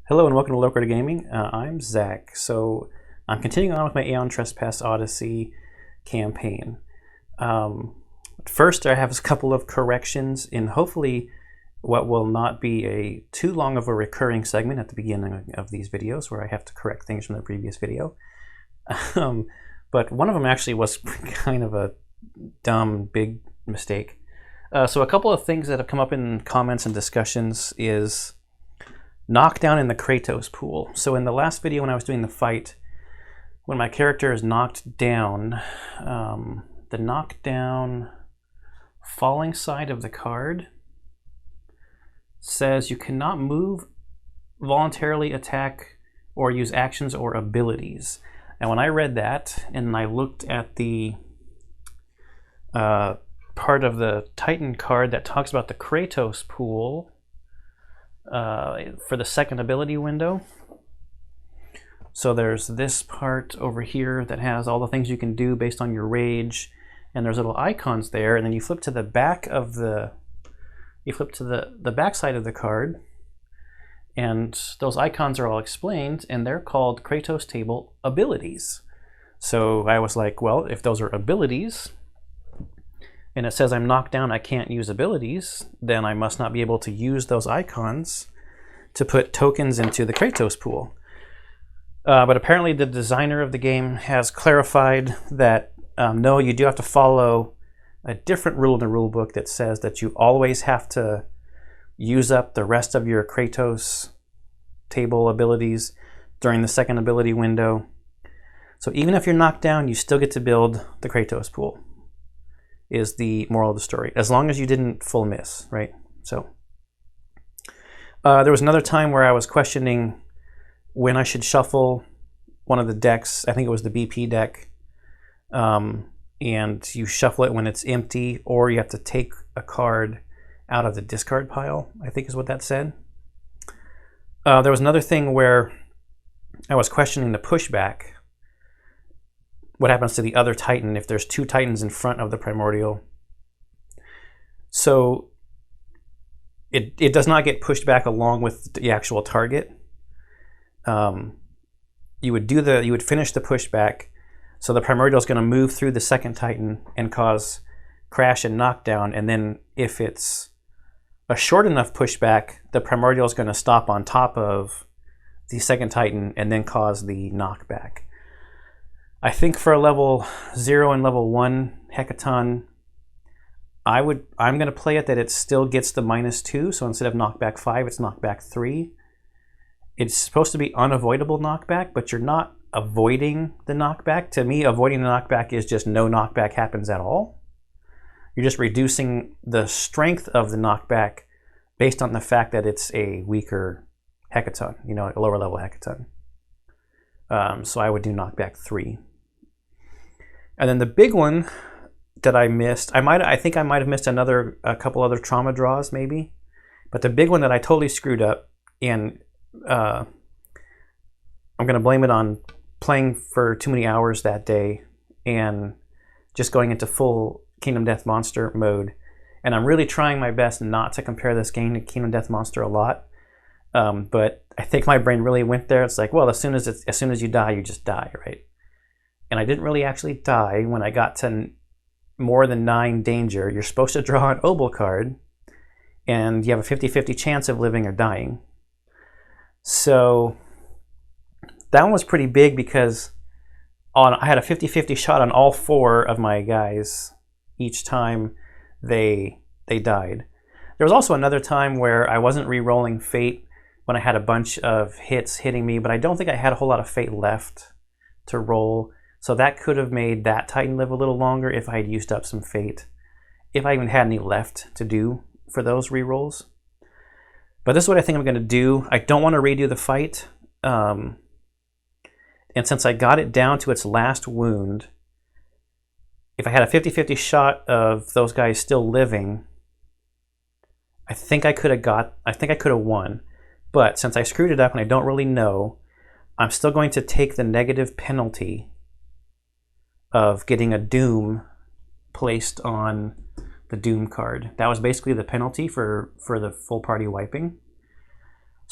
Hello and welcome to Local Gaming. I'm Zach. So I'm continuing on with my Aeon Trespass Odyssey campaign. First, I have a couple of corrections in hopefully what will not be a too long of a recurring segment at the beginning of these videos where I have to correct things from the previous video. But one of them actually was kind of a dumb, big mistake. So a couple of things that have come up in comments and discussions is knockdown in the Kratos pool. So in the last video when I was doing the fight, when my character is knocked down, the knockdown falling side of the card says you cannot move, voluntarily attack, or use actions or abilities. And when I read that and I looked at the part of the Titan card that talks about the Kratos pool, for the second ability window. So there's this part over here that has all the things you can do based on your rage, and there's little icons there, and then you flip to the back of the back side of the card, and those icons are all explained, and they're called Kratos table abilities. So I was like, well, if those are abilities, and it says I'm knocked down, I can't use abilities, then I must not be able to use those icons to put tokens into the Kratos pool. But apparently the designer of the game has clarified that no, you do have to follow a different rule in the rule book that says that you always have to use up the rest of your Kratos table abilities during the second ability window. So even if you're knocked down, you still get to build the Kratos pool, is the moral of the story, as long as you didn't full miss, right? So there was another time where I was questioning when I should shuffle one of the decks. I think it was the BP deck, and you shuffle it when it's empty, or you have to take a card out of the discard pile, I think is what that said. There was another thing where I was questioning the pushback. What happens to the other Titan if there's two Titans in front of the primordial? So it does not get pushed back along with the actual target. You would finish the pushback, so the primordial is going to move through the second Titan and cause crash and knockdown, and then if it's a short enough pushback, the primordial is going to stop on top of the second Titan and then cause the knockback. I think for a level 0 and level 1 Hecaton, I'm going to play it that it still gets the -2, so instead of knockback 5, it's knockback 3. It's supposed to be unavoidable knockback, but you're not avoiding the knockback. To me, avoiding the knockback is just no knockback happens at all. You're just reducing the strength of the knockback based on the fact that it's a weaker Hecaton, a lower level Hecaton. So I would do knockback 3. And then the big one that I missed, I think I might have missed a couple other trauma draws maybe, but the big one that I totally screwed up, and I'm going to blame it on playing for too many hours that day and just going into full Kingdom Death Monster mode. And I'm really trying my best not to compare this game to Kingdom Death Monster a lot, but I think my brain really went there. It's like, well, as soon as you die, you just die, right? And I didn't really actually die when I got to more than 9 danger. You're supposed to draw an Obel card, and you have a 50-50 chance of living or dying. So that one was pretty big because I had a 50-50 shot on all 4 of my guys each time they died. There was also another time where I wasn't re-rolling fate when I had a bunch of hits hitting me, but I don't think I had a whole lot of fate left to roll. So that could have made that Titan live a little longer if I had used up some fate, if I even had any left to do for those re-rolls. But this is what I think I'm going to do. I don't want to redo the fight. And since I got it down to its last wound, if I had a 50-50 shot of those guys still living, I think I could have won. But since I screwed it up and I don't really know, I'm still going to take the negative penalty of getting a Doom placed on the Doom card. That was basically the penalty for the full party wiping.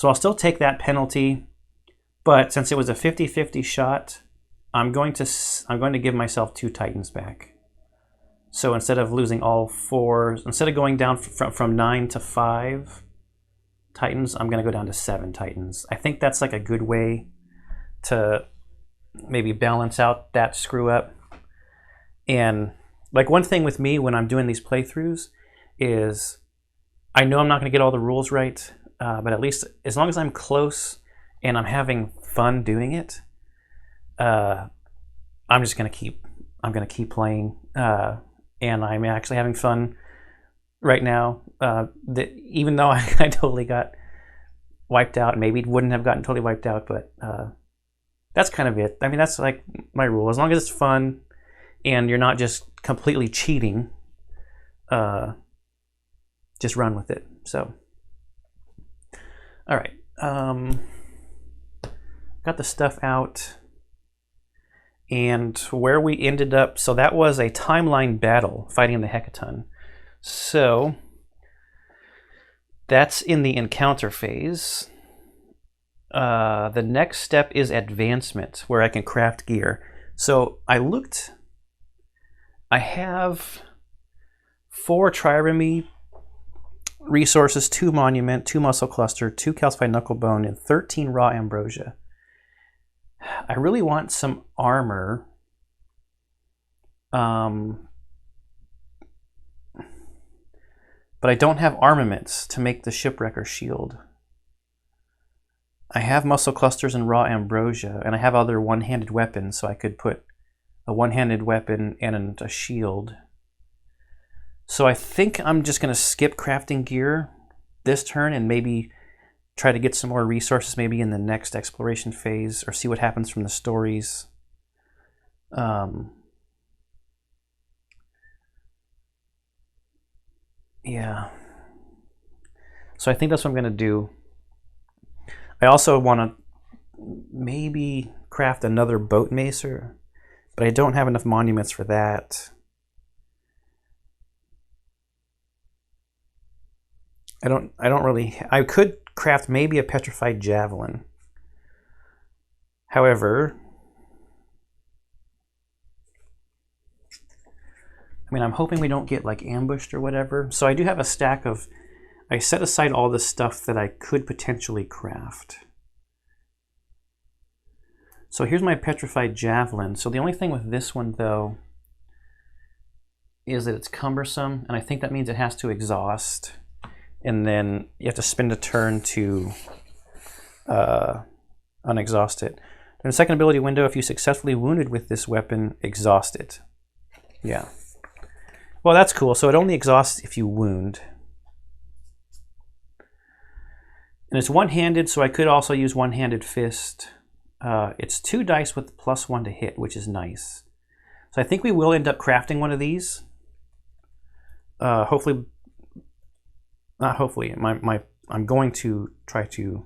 So I'll still take that penalty, but since it was a 50-50 shot, I'm going to give myself 2 titans back. So instead of losing all 4, instead of going down from 9 to 5 titans, I'm going to go down to 7 titans. I think that's like a good way to maybe balance out that screw up. And like one thing with me when I'm doing these playthroughs is I know I'm not going to get all the rules right, but at least as long as I'm close and I'm having fun doing it, I'm just going to keep playing, and I'm actually having fun right now. Even though I totally got wiped out, maybe wouldn't have gotten totally wiped out, but that's kind of it. I mean, that's like my rule. As long as it's fun and you're not just completely cheating, just run with it. So, all right. Got the stuff out. And where we ended up, so that was a timeline battle fighting the Hecaton. So that's in the encounter phase. The next step is advancement, where I can craft gear. So I have 4 trireme resources, 2 monument, 2 muscle cluster, 2 calcified knucklebone, and 13 raw ambrosia. I really want some armor. But I don't have armaments to make the shipwrecker shield. I have muscle clusters and raw ambrosia, and I have other one-handed weapons, so I could put a one-handed weapon and a shield. So I think I'm just going to skip crafting gear this turn and maybe try to get some more resources maybe in the next exploration phase, or see what happens from the stories. Yeah. So I think that's what I'm going to do. I also want to maybe craft another boat macer, but I don't have enough monuments for that. I could craft maybe a petrified javelin. However, I mean, I'm hoping we don't get like ambushed or whatever. So I do have a stack of, I set aside all the stuff that I could potentially craft. So here's my petrified javelin. So the only thing with this one though is that it's cumbersome, and I think that means it has to exhaust. And then you have to spend a turn to unexhaust it. In the second ability window, if you successfully wounded with this weapon, exhaust it. Yeah. Well, that's cool. So it only exhausts if you wound. And it's one-handed, so I could also use one-handed fist. It's 2 dice with +1 to hit, which is nice. So I think we will end up crafting one of these. Hopefully, not hopefully. I'm going to try to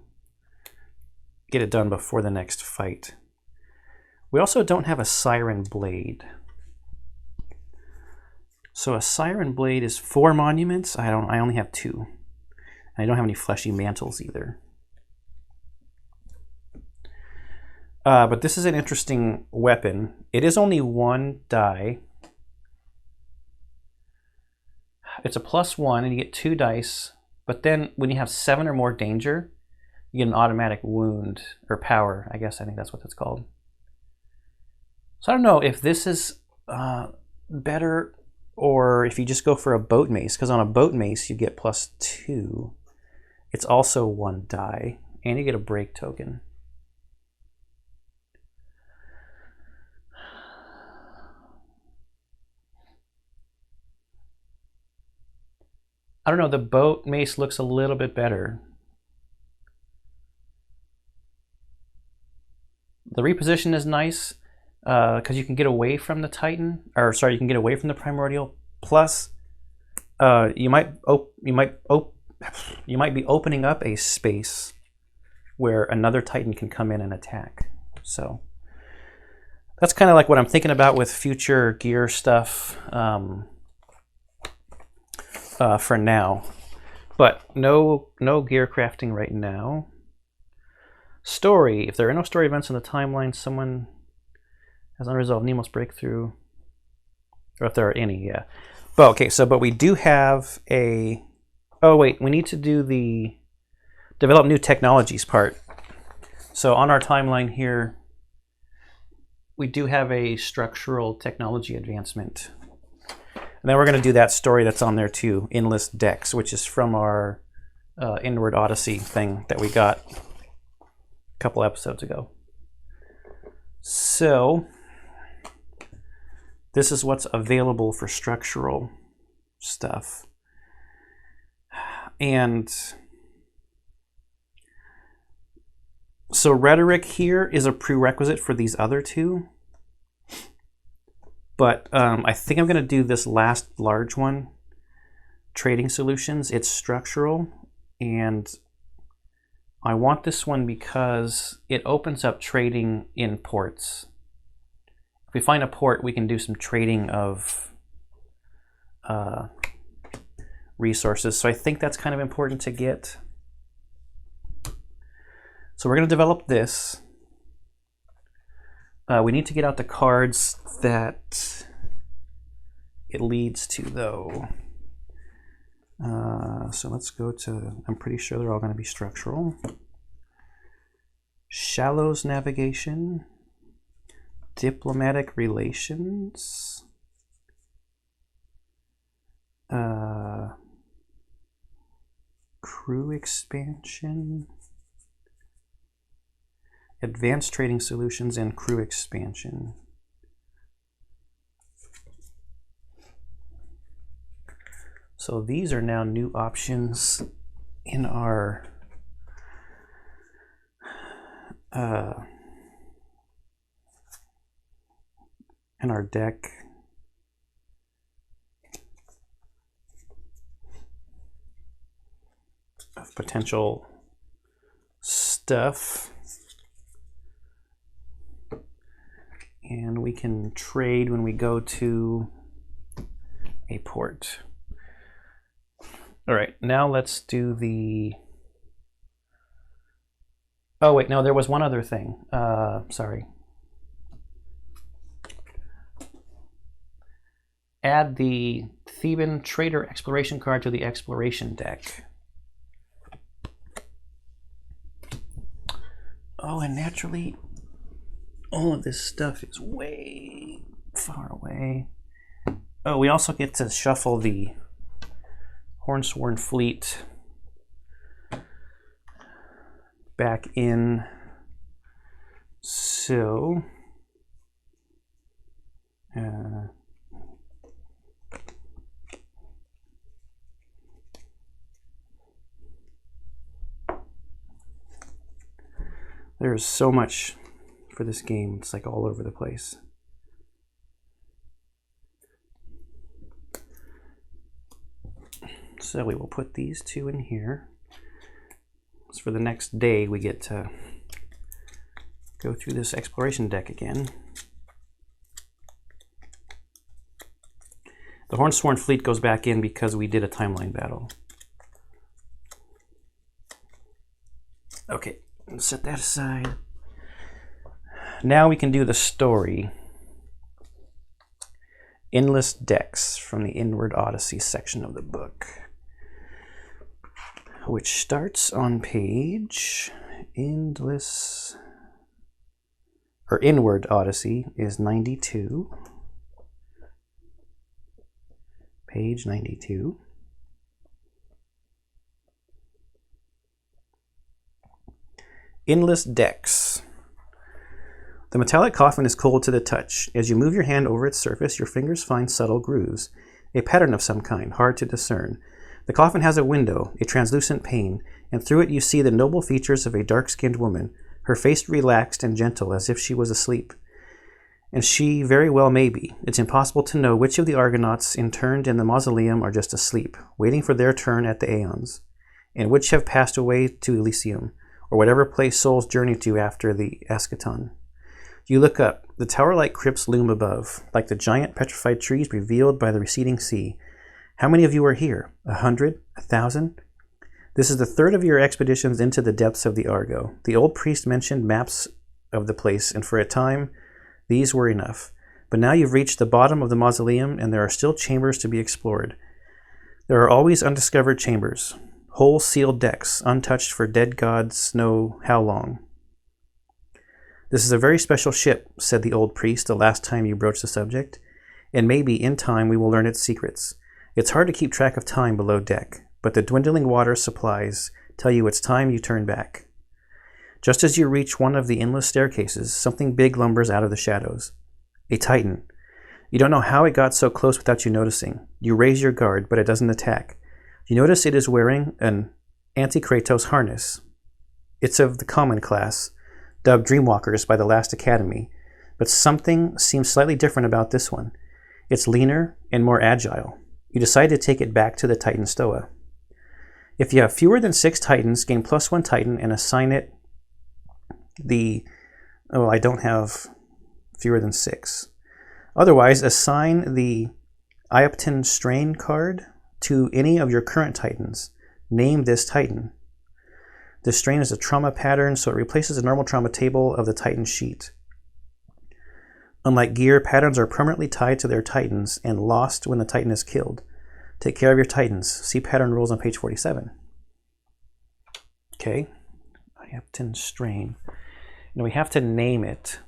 get it done before the next fight. We also don't have a siren blade. So a siren blade is 4 monuments. I only have 2. And I don't have any fleshy mantles either. But this is an interesting weapon. It is only 1 die. It's a +1, and you get 2 dice. But then when you have 7 or more danger, you get an automatic wound, or power, I guess. I think that's what that's called. So I don't know if this is better, or if you just go for a boat mace, because on a boat mace you get +2. It's also 1 die, and you get a break token. I don't know, the boat mace looks a little bit better. The reposition is nice, because you can get away from the Titan, or sorry, you can get away from the Primordial. Plus, you might be opening up a space where another Titan can come in and attack. So that's kind of like what I'm thinking about with future gear stuff. For now, but no gear crafting right now. Story. If there are no story events in the timeline, someone has unresolved Nemo's breakthrough. Or if there are any, yeah. But okay, but we do have a... Oh, wait, we need to do the develop new technologies part. So on our timeline here, we do have a structural technology advancement. And then we're going to do that story that's on there too, Endless Decks, which is from our Inward Odyssey thing that we got a couple episodes ago. So this is what's available for structural stuff. And so rhetoric here is a prerequisite for these other two. But I think I'm going to do this last large one, trading solutions. It's structural, and I want this one because it opens up trading in ports. If we find a port, we can do some trading of resources. So I think that's kind of important to get. So we're going to develop this. We need to get out the cards that it leads to, though. So let's go to, I'm pretty sure they're all going to be structural. Shallows navigation, diplomatic relations, crew expansion, advanced trading solutions, and crew expansion. So these are now new options in our deck. Of potential stuff. And we can trade when we go to a port. All right, now let's do the... Oh wait, no, there was one other thing. Sorry. Add the Theban Trader Exploration card to the Exploration deck. Oh, and naturally, all of this stuff is way far away. Oh, we also get to shuffle the Hornsworn Fleet back in. So, there's so much for this game. It's like all over the place. So we will put these two in here. So for the next day, we get to go through this exploration deck again. The Hornsworn Fleet goes back in because we did a timeline battle. Okay, set that aside. Now we can do the story. Endless Decks from the Inward Odyssey section of the book, which starts on page Endless, or Inward Odyssey is 92. Page 92. Endless Decks. The metallic coffin is cold to the touch. As you move your hand over its surface, your fingers find subtle grooves, a pattern of some kind, hard to discern. The coffin has a window, a translucent pane, and through it you see the noble features of a dark-skinned woman, her face relaxed and gentle as if she was asleep. And she very well may be. It's impossible to know which of the Argonauts interned in the mausoleum are just asleep, waiting for their turn at the Aeons, and which have passed away to Elysium, or whatever place souls journey to after the eschaton. You look up. The tower-like crypts loom above, like the giant petrified trees revealed by the receding sea. How many of you are here? 100? 1,000? This is the third of your expeditions into the depths of the Argo. The old priest mentioned maps of the place, and for a time, these were enough. But now you've reached the bottom of the mausoleum, and there are still chambers to be explored. There are always undiscovered chambers, whole sealed decks, untouched for dead gods know how long. This is a very special ship, said the old priest the last time you broached the subject, and maybe in time we will learn its secrets. It's hard to keep track of time below deck, but the dwindling water supplies tell you it's time you turn back. Just as you reach one of the endless staircases, something big lumbers out of the shadows. A Titan. You don't know how it got so close without you noticing. You raise your guard, but it doesn't attack. You notice it is wearing an Anti-Kratos harness. It's of the common class, dubbed Dreamwalkers by the last Academy, but something seems slightly different about this one. It's leaner and more agile. You decide to take it back to the Titan Stoa. If you have fewer than 6 Titans, gain +1 Titan and assign it I don't have fewer than 6. Otherwise, assign the Aeon Strain card to any of your current Titans. Name this Titan. This strain is a trauma pattern, so it replaces the normal trauma table of the Titan sheet. Unlike gear, patterns are permanently tied to their Titans and lost when the Titan is killed. Take care of your Titans. See pattern rules on page 47. Okay. Aeon Strain. Now we have to name it.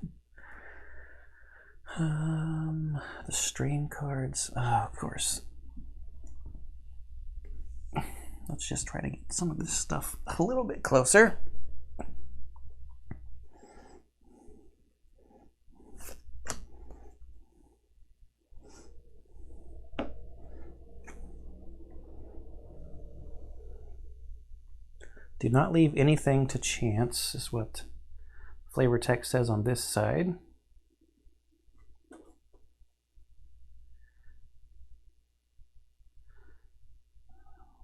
The strain cards. Oh, of course. Let's just try to get some of this stuff a little bit closer. Do not leave anything to chance, is what flavor text says on this side.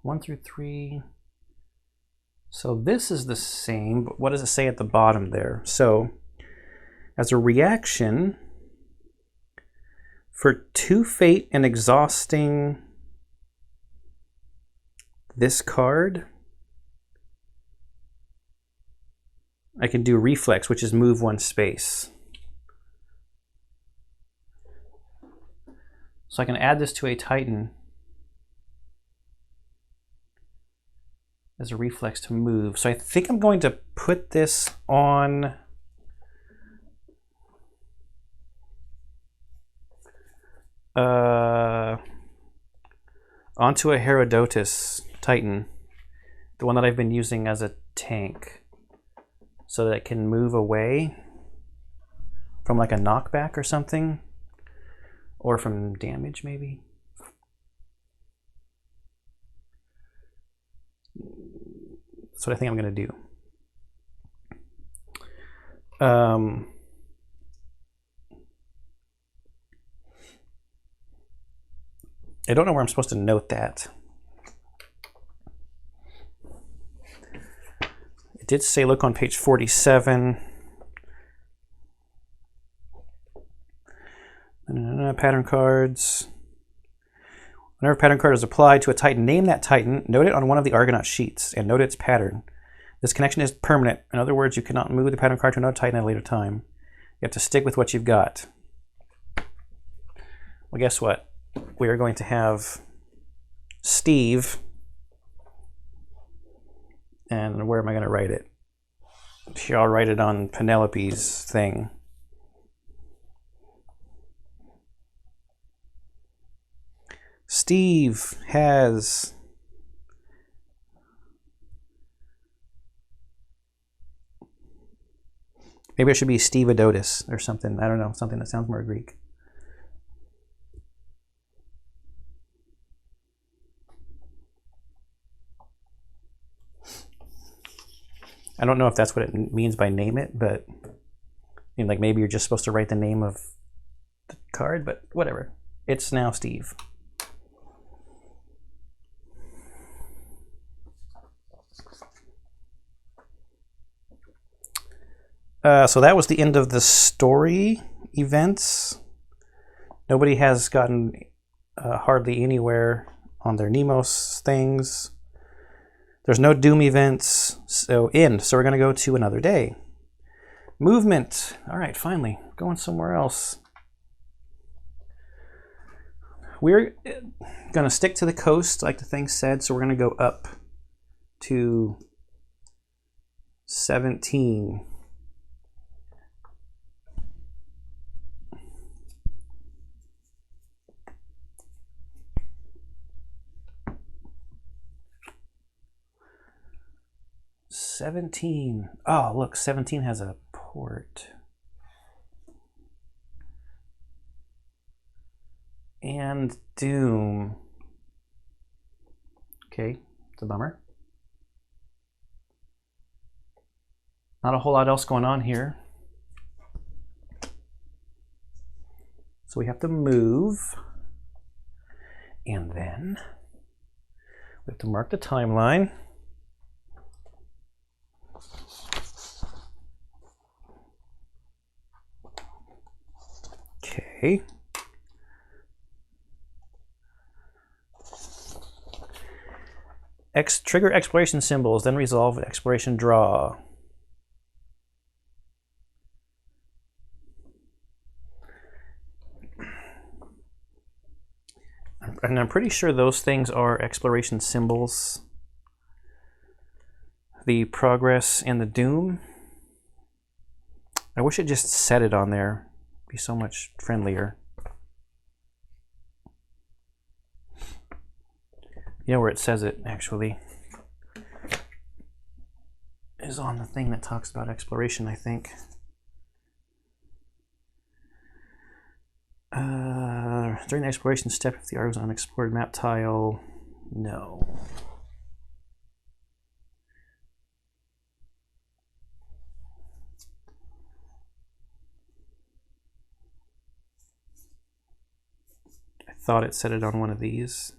One through 3. So this is the same, but what does it say at the bottom there? So as a reaction, for 2 fate and exhausting this card, I can do reflex, which is move 1 space. So I can add this to a Titan as a reflex to move. So I think I'm going to put this on onto a Herodotus Titan, the one that I've been using as a tank, so that it can move away from like a knockback or something, or from damage maybe. That's what I think I'm going to do. I don't know where I'm supposed to note that. It did say look on page 47. Pattern cards. Whenever a pattern card is applied to a Titan, name that Titan, note it on one of the Argonaut sheets, and note its pattern. This connection is permanent. In other words, you cannot move the pattern card to another Titan at a later time. You have to stick with what you've got. Well, guess what? We are going to have Steve. And where am I going to write it? Here, I'll write it on Penelope's thing. Steve has maybe it should be Steve Adotis or something. I don't know, something that sounds more Greek. I don't know if that's what it means by name it, but like maybe you're just supposed to write the name of the card, but whatever. It's now Steve. So that was the end of the story events. Nobody has gotten hardly anywhere on their Nemos things. There's no doom events, so end. So we're going to go to another day. Movement. All right, finally, going somewhere else. We're going to stick to the coast like the thing said, so we're going to go up to 17. Oh, look, 17 has a port. And doom. Okay, it's a bummer. Not a whole lot else going on here. So we have to move. And then we have to mark the timeline. Okay. Trigger exploration symbols, then resolve exploration draw. And I'm pretty sure those things are exploration symbols. The progress and the doom. I wish it just said it on there. It'd be so much friendlier. You know where it says it, actually, is on the thing that talks about exploration, I think. During the exploration step, if the art was on unexplored map tile, no. I thought it said it on one of these.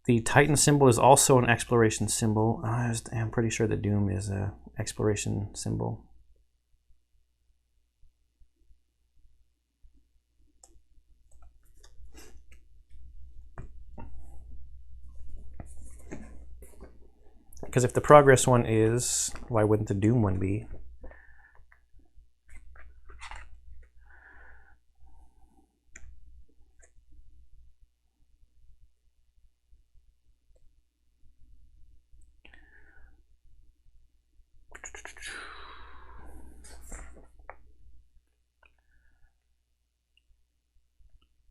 The Titan symbol is also an exploration symbol. I'm pretty sure the Doom is an exploration symbol. Because if the progress one is, why wouldn't the Doom one be?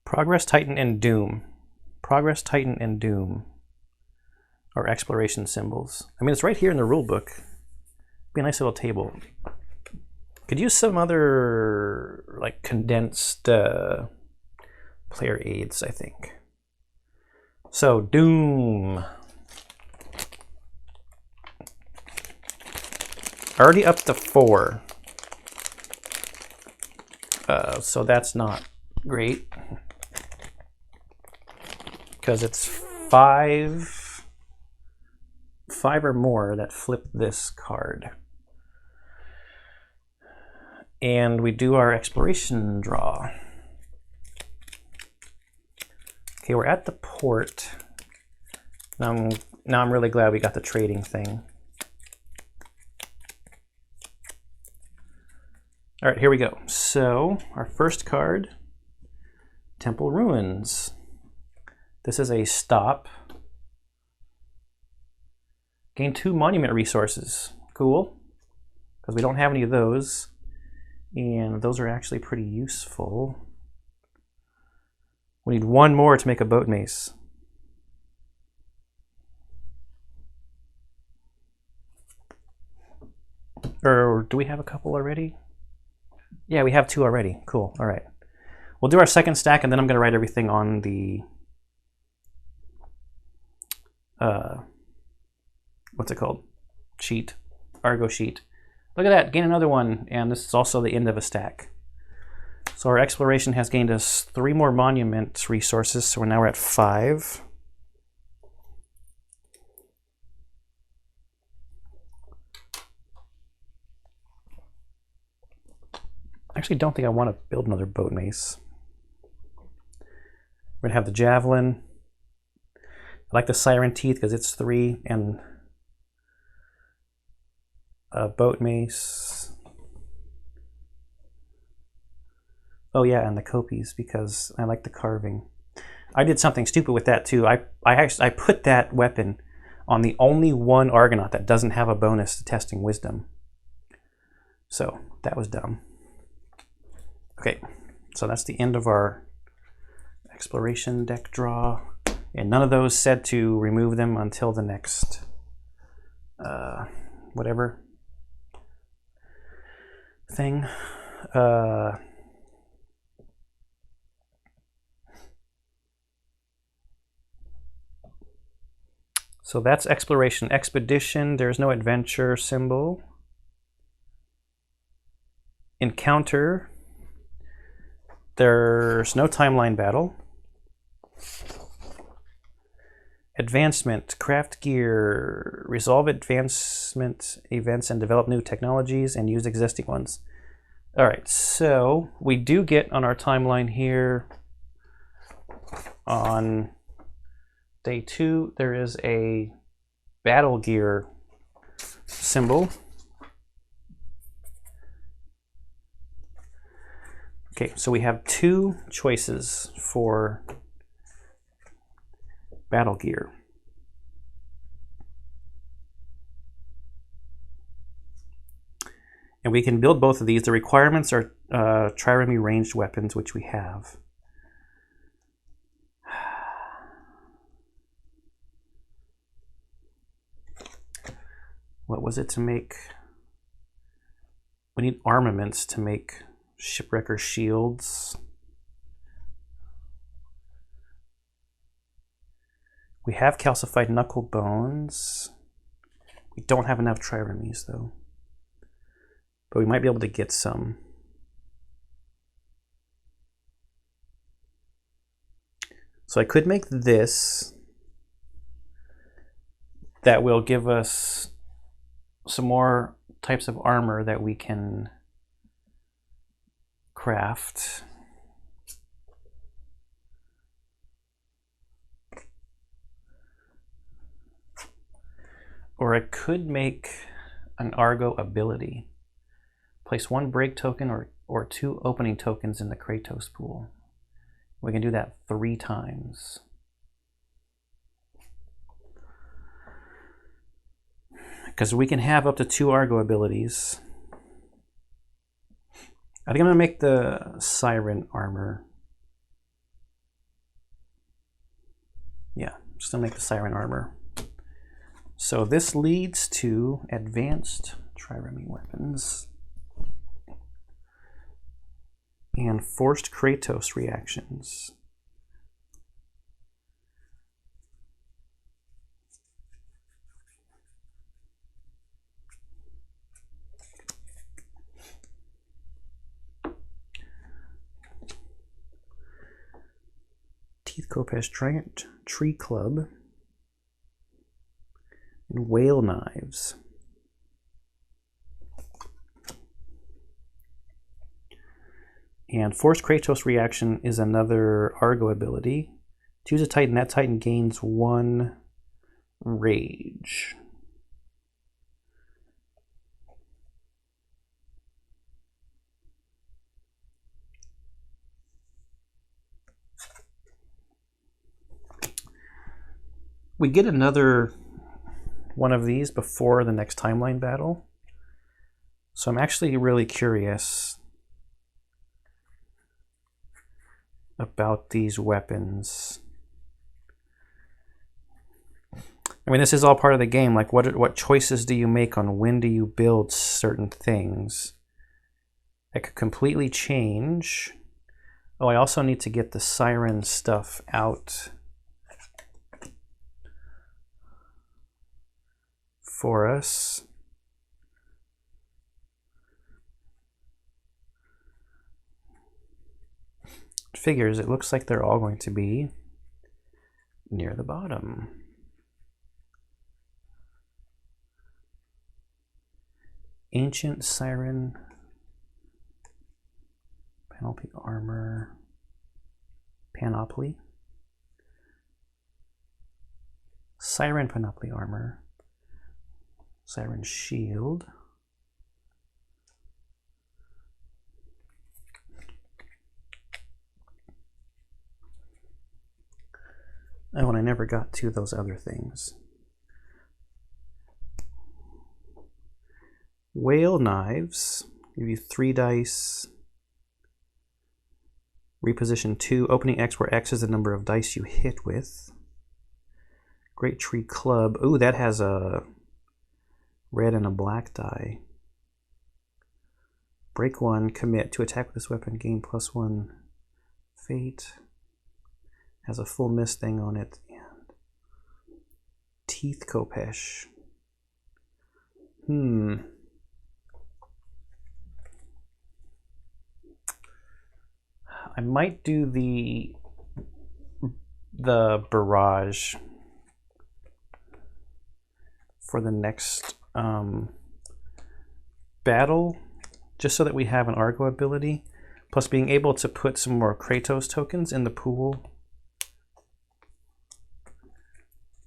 Progress, Titan, and Doom. Progress, Titan, and Doom are exploration symbols. I mean, it's right here in the rule book. Be a nice little table. Could use some other, like, condensed player aids, I think. So, Doom. Already up to 4. So that's not great. Because it's 5 or more that flip this card. And we do our exploration draw. Okay, we're at the port. Now I'm really glad we got the trading thing. All right, here we go. So our first card, Temple Ruins. This is a stop. Gain 2 monument resources. Cool, because we don't have any of those. And those are actually pretty useful. We need 1 more to make a boat mace. Or do we have a couple already? Yeah, we have 2 already. Cool, all right. We'll do our second stack and then I'm gonna write everything on the what's it called? Sheet, Argo sheet. Look at that, gain another 1, and this is also the end of a stack. So our exploration has gained us 3 more monument resources, so now we're at 5. I actually don't think I want to build another boat mace. We're gonna have the javelin. like the siren teeth because it's 3, and a boat mace. Oh yeah, and the copies because I like the carving. I did something stupid with that too. I put that weapon on the only one Argonaut that doesn't have a bonus to testing wisdom. So that was dumb. Okay, so that's the end of our exploration deck draw. And none of those said to remove them until the next whatever thing. So that's exploration. Expedition, there's no adventure symbol. Encounter, there's no timeline battle. Advancement, craft gear, resolve advancement events and develop new technologies and use existing ones. All right, so we do get on our timeline here on day 2, there is a battle gear symbol. Okay, so we have 2 choices for battle gear. And we can build both of these. The requirements are trireme ranged weapons, which we have. What was it to make? We need armaments to make shipwrecker shields. We have calcified knuckle bones. We don't have enough triremes though. But we might be able to get some. So I could make this. That will give us some more types of armor that we can craft. Or I could make an Argo ability. Place 1 break token or 2 opening tokens in the Kratos pool. We can do that 3 times. Because we can have up to 2 Argo abilities. I think I'm going to make the Siren armor. Yeah, just going to make the Siren armor. So this leads to advanced trireme weapons and forced Kratos reactions. Teeth Kopes Giant Tree Club and Whale Knives. And Forced Kratos Reaction is another Argo ability. Choose a Titan. That Titan gains 1 rage. We get another one of these before the next timeline battle. So I'm actually really curious about these weapons. I mean, this is all part of the game. Like, what choices do you make on when do you build certain things? That could completely change. Oh, I also need to get the Siren stuff out for us. Figures, it looks like they're all going to be near the bottom. Ancient Siren, Panoply Armor, Panoply. Siren Panoply Armor. Siren Shield. Oh, and I never got to those other things. Whale Knives. Give you 3 dice. Reposition 2. Opening X, where X is the number of dice you hit with. Great Tree Club. Ooh, that has a red and a black die. Break 1. Commit. To attack with this weapon, gain +1 fate. Has a full miss thing on it. And Teeth Kopesh. I might do the barrage for the next battle, just so that we have an Argo ability, plus being able to put some more Kratos tokens in the pool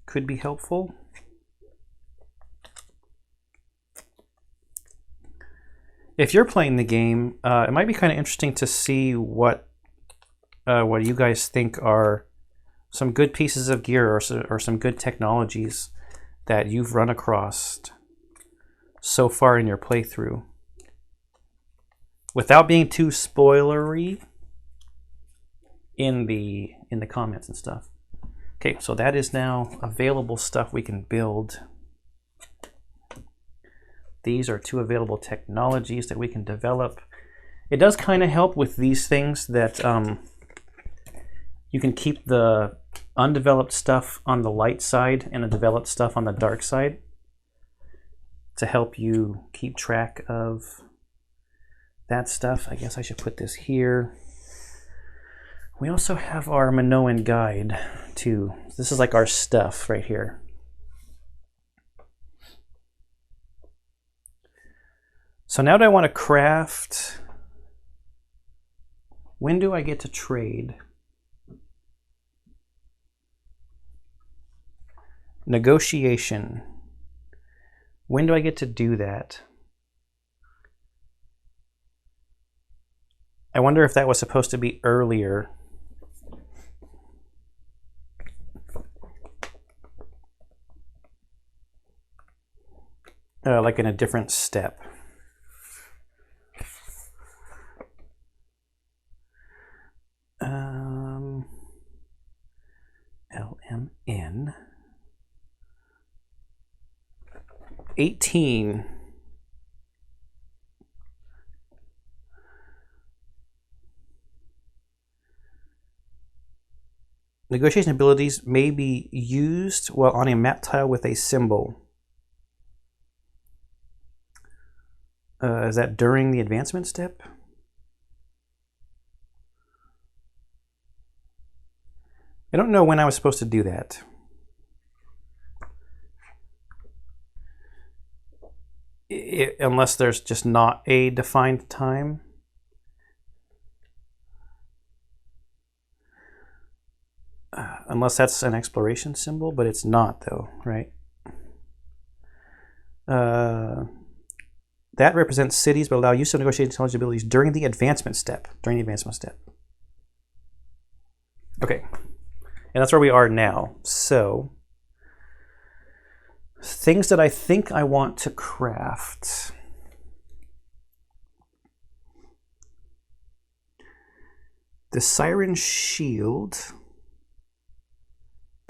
could be helpful. If you're playing the game, it might be kind of interesting to see what you guys think are some good pieces of gear or some good technologies that you've run across so far in your playthrough. Without being too spoilery in the comments and stuff. Okay, so that is now available stuff we can build. These are 2 available technologies that we can develop. It does kind of help with these things that you can keep the undeveloped stuff on the light side and the developed stuff on the dark side to help you keep track of that stuff. I guess I should put this here. We also have our Minoan guide too. This is like our stuff right here. So now that I want to craft, when do I get to trade? Negotiation. When do I get to do that? I wonder if that was supposed to be earlier. Like in a different step. LMN 18. Negotiation abilities may be used while on a map tile with a symbol. Is that during the advancement step? I don't know when I was supposed to do that. Unless there's just not a defined time. Unless that's an exploration symbol, but it's not though, right? That represents cities, but allow use of negotiating intelligence abilities during the advancement step. Okay. And that's where we are now. So, things that I think I want to craft. The Siren Shield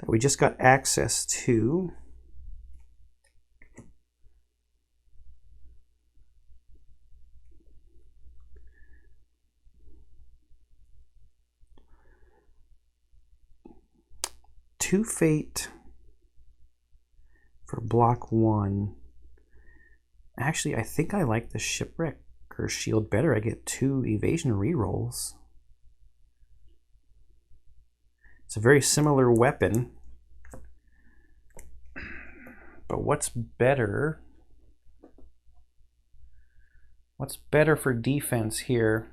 that we just got access to. Two fate for block 1. Actually, I think I like the Shipwrecker Shield better. I get 2 evasion rerolls. It's a very similar weapon. But what's better? What's better for defense here?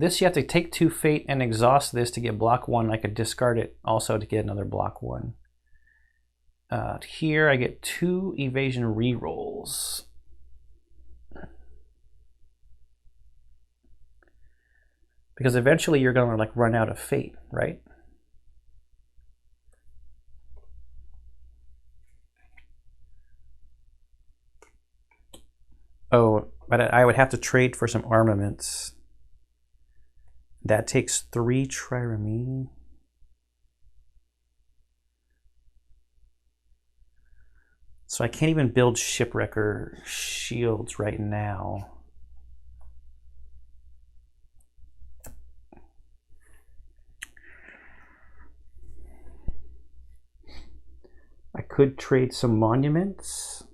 This you have to take 2 fate and exhaust this to get block 1. I could discard it also to get another block 1. Here I get 2 evasion rerolls. Because eventually you're going to like run out of fate, right? Oh, but I would have to trade for some armaments. That takes 3 trireme. So I can't even build shipwrecker shields right now. I could trade some monuments.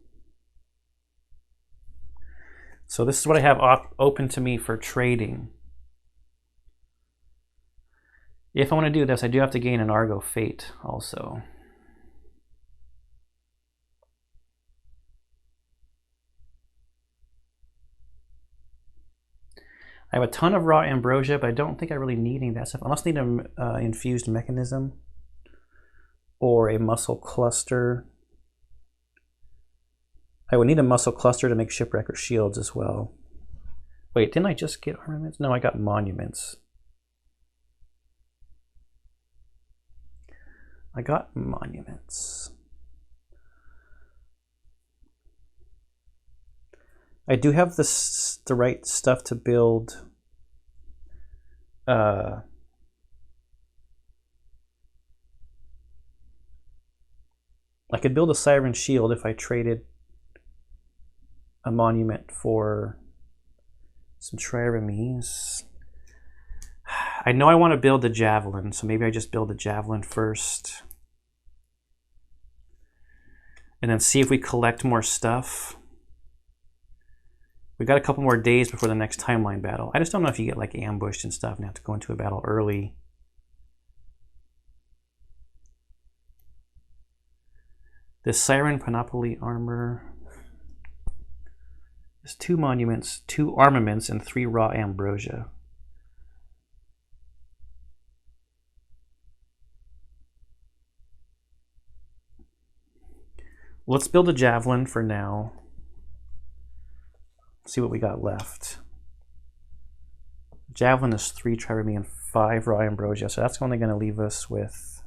So this is what I have open to me for trading. If I want to do this, I do have to gain an Argo Fate also. I have a ton of raw ambrosia, but I don't think I really need any of that stuff. I must need an infused mechanism or a muscle cluster. I would need a muscle cluster to make shipwrecker shields as well. Wait, didn't I just get armaments? No, I got monuments. I got monuments. I do have the right stuff to build I could build a siren shield if I traded a monument for some triremes. I know I want to build the javelin, so maybe I just build the javelin first. And then see if we collect more stuff. We got a couple more days before the next timeline battle. I just don't know if you get like ambushed and stuff and have to go into a battle early. This Siren Panoply armor. There's 2 monuments, 2 armaments, and 3 raw ambrosia. Let's build a javelin for now. See what we got left. Javelin is 3 trireme and 5 raw ambrosia, so that's only going to leave us with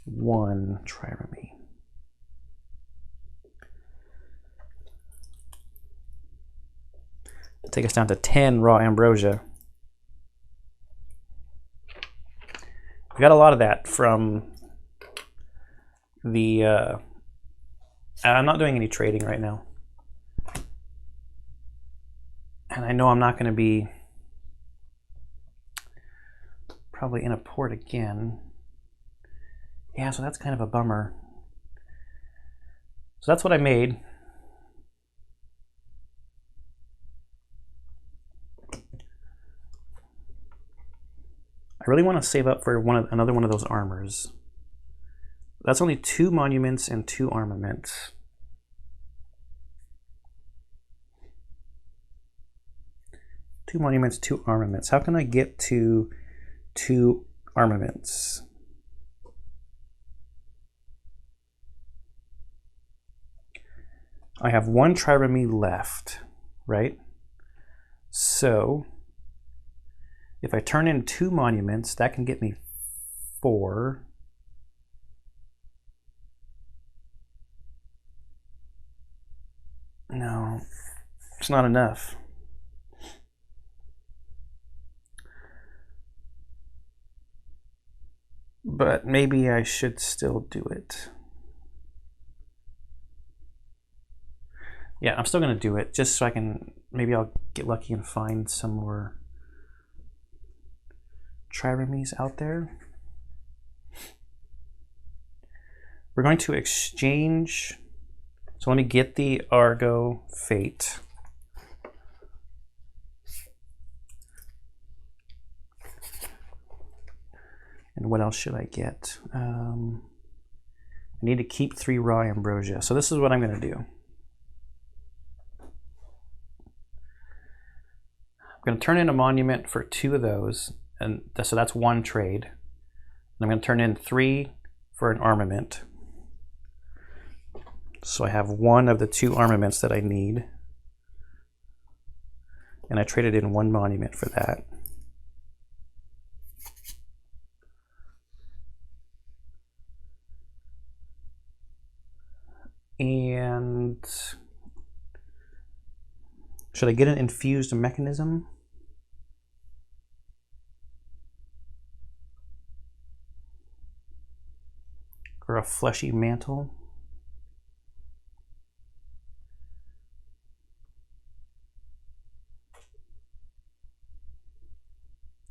1 trireme. Take us down to 10 raw ambrosia. We got a lot of that from the I'm not doing any trading right now. And I know I'm not going to be probably in a port again. Yeah, so that's kind of a bummer. So that's what I made. I really want to save up for another one of those armors. That's only 2 monuments and 2 armaments. Two monuments, 2 armaments. How can I get to 2 armaments? I have 1 trireme left, right? So if I turn in 2 monuments, that can get me 4. No, it's not enough. But maybe I should still do it. Yeah, I'm still gonna do it just so I can, maybe I'll get lucky and find some more triremes out there. We're going to exchange. So let me get the Argo Fate. And what else should I get? I need to keep 3 raw ambrosia. So this is what I'm going to do. going to turn in a monument for 2 of those, and so that's 1 trade. And I'm going to turn in 3 for an armament. So I have 1 of the 2 armaments that I need. And I traded in 1 monument for that. And should I get an infused mechanism? Or a fleshy mantle?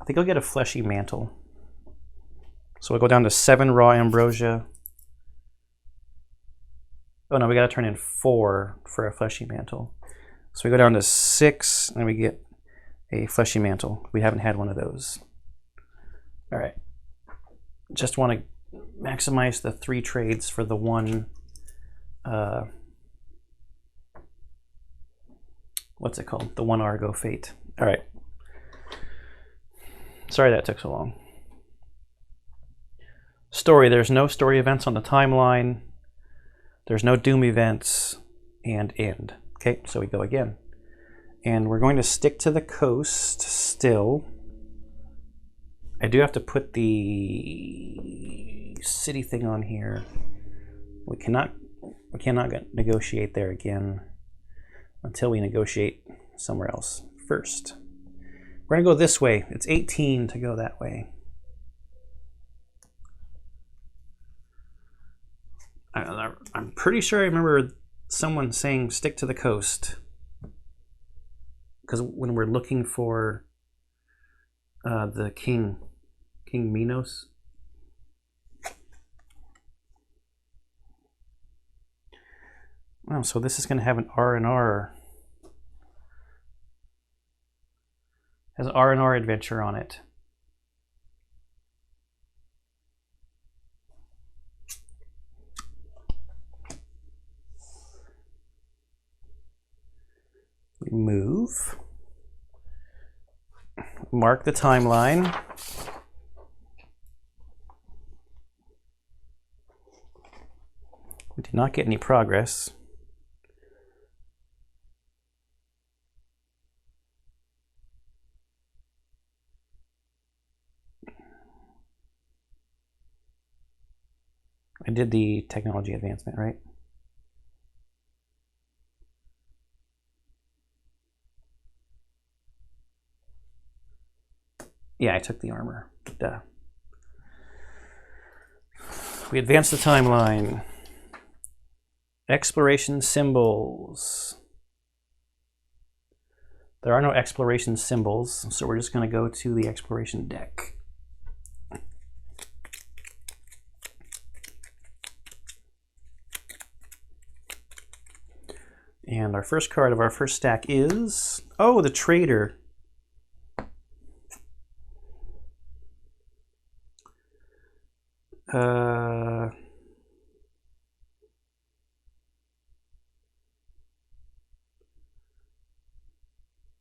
I think I'll get a fleshy mantle. So we'll go down to 7 raw ambrosia. Oh no, we gotta turn in 4 for a fleshy mantle. So we go down to 6 and we get a fleshy mantle. We haven't had one of those. All right, just want to maximize the 3 trades for the 1, what's it called? The 1 Argo Fate. All right. Sorry that took so long. Story, there's no story events on the timeline. There's no Doom events, and end. Okay, so we go again. And we're going to stick to the coast still. I do have to put the city thing on here. We cannot negotiate there again until we negotiate somewhere else first. We're gonna go this way. It's 18 to go that way. I'm pretty sure I remember someone saying stick to the coast, because when we're looking for the King Minos. Oh, so this is going to have an R&R. Has an R&R adventure on it. We move. Mark the timeline. We did not get any progress. I did the technology advancement, right? Yeah, I took the armor. Duh. We advanced the timeline. Exploration symbols. There are no exploration symbols, so we're just going to go to the exploration deck. And our first card of our first stack is, oh, the Trader.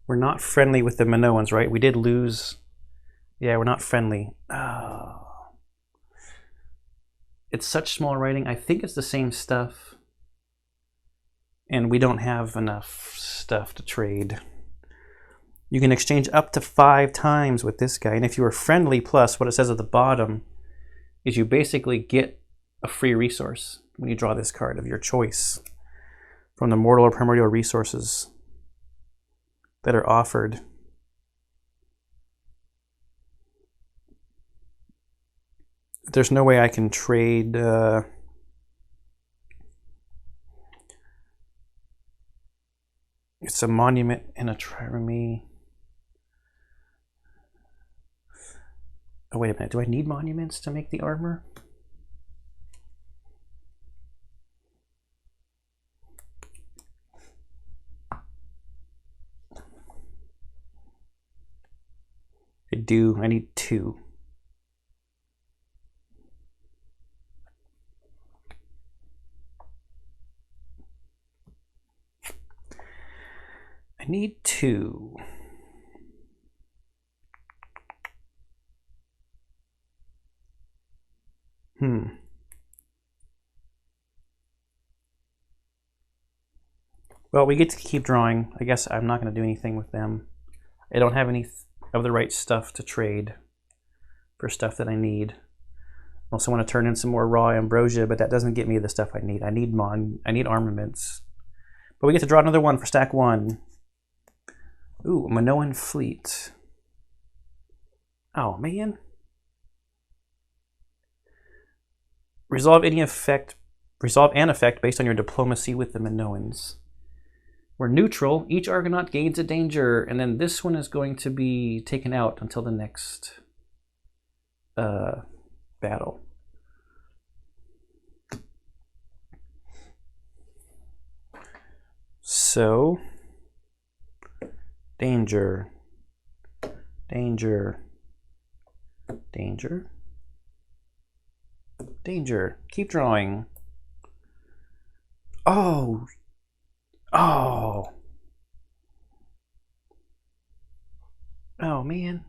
We're not friendly with the Minoans, right? We did lose. Yeah, we're not friendly. Oh. It's such small writing. I think it's the same stuff. And we don't have enough stuff to trade. You can exchange up to 5 times with this guy. And if you are friendly plus, what it says at the bottom is you basically get a free resource when you draw this card of your choice from the mortal or primordial resources that are offered. There's no way I can trade it's a monument and a trireme. Oh, wait a minute. Do I need monuments to make the armor? I do. I need 2. I need 2. Well, we get to keep drawing. I guess I'm not going to do anything with them. I don't have any of the right stuff to trade for stuff that I need. I also want to turn in some more raw ambrosia, but that doesn't get me the stuff I need. I need armaments. But we get to draw another one for stack 1. Ooh, Minoan Fleet. Oh, man. Resolve an effect based on your diplomacy with the Minoans. We're neutral. Each Argonaut gains a danger, and then this one is going to be taken out until the next battle. So, danger, danger, danger, danger. Keep drawing. Oh. Oh. Oh, man.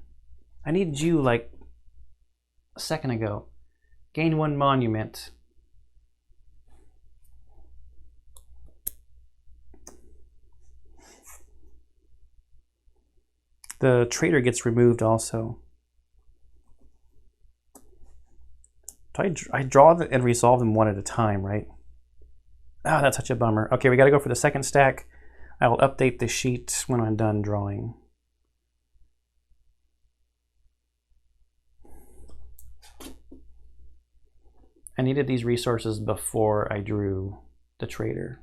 I needed you like a second ago. Gain 1 monument. The trader gets removed also. I draw and resolve them one at a time, right? Ah, that's such a bummer. Okay, we got to go for the second stack. I will update the sheet when I'm done drawing. I needed these resources before I drew the trader.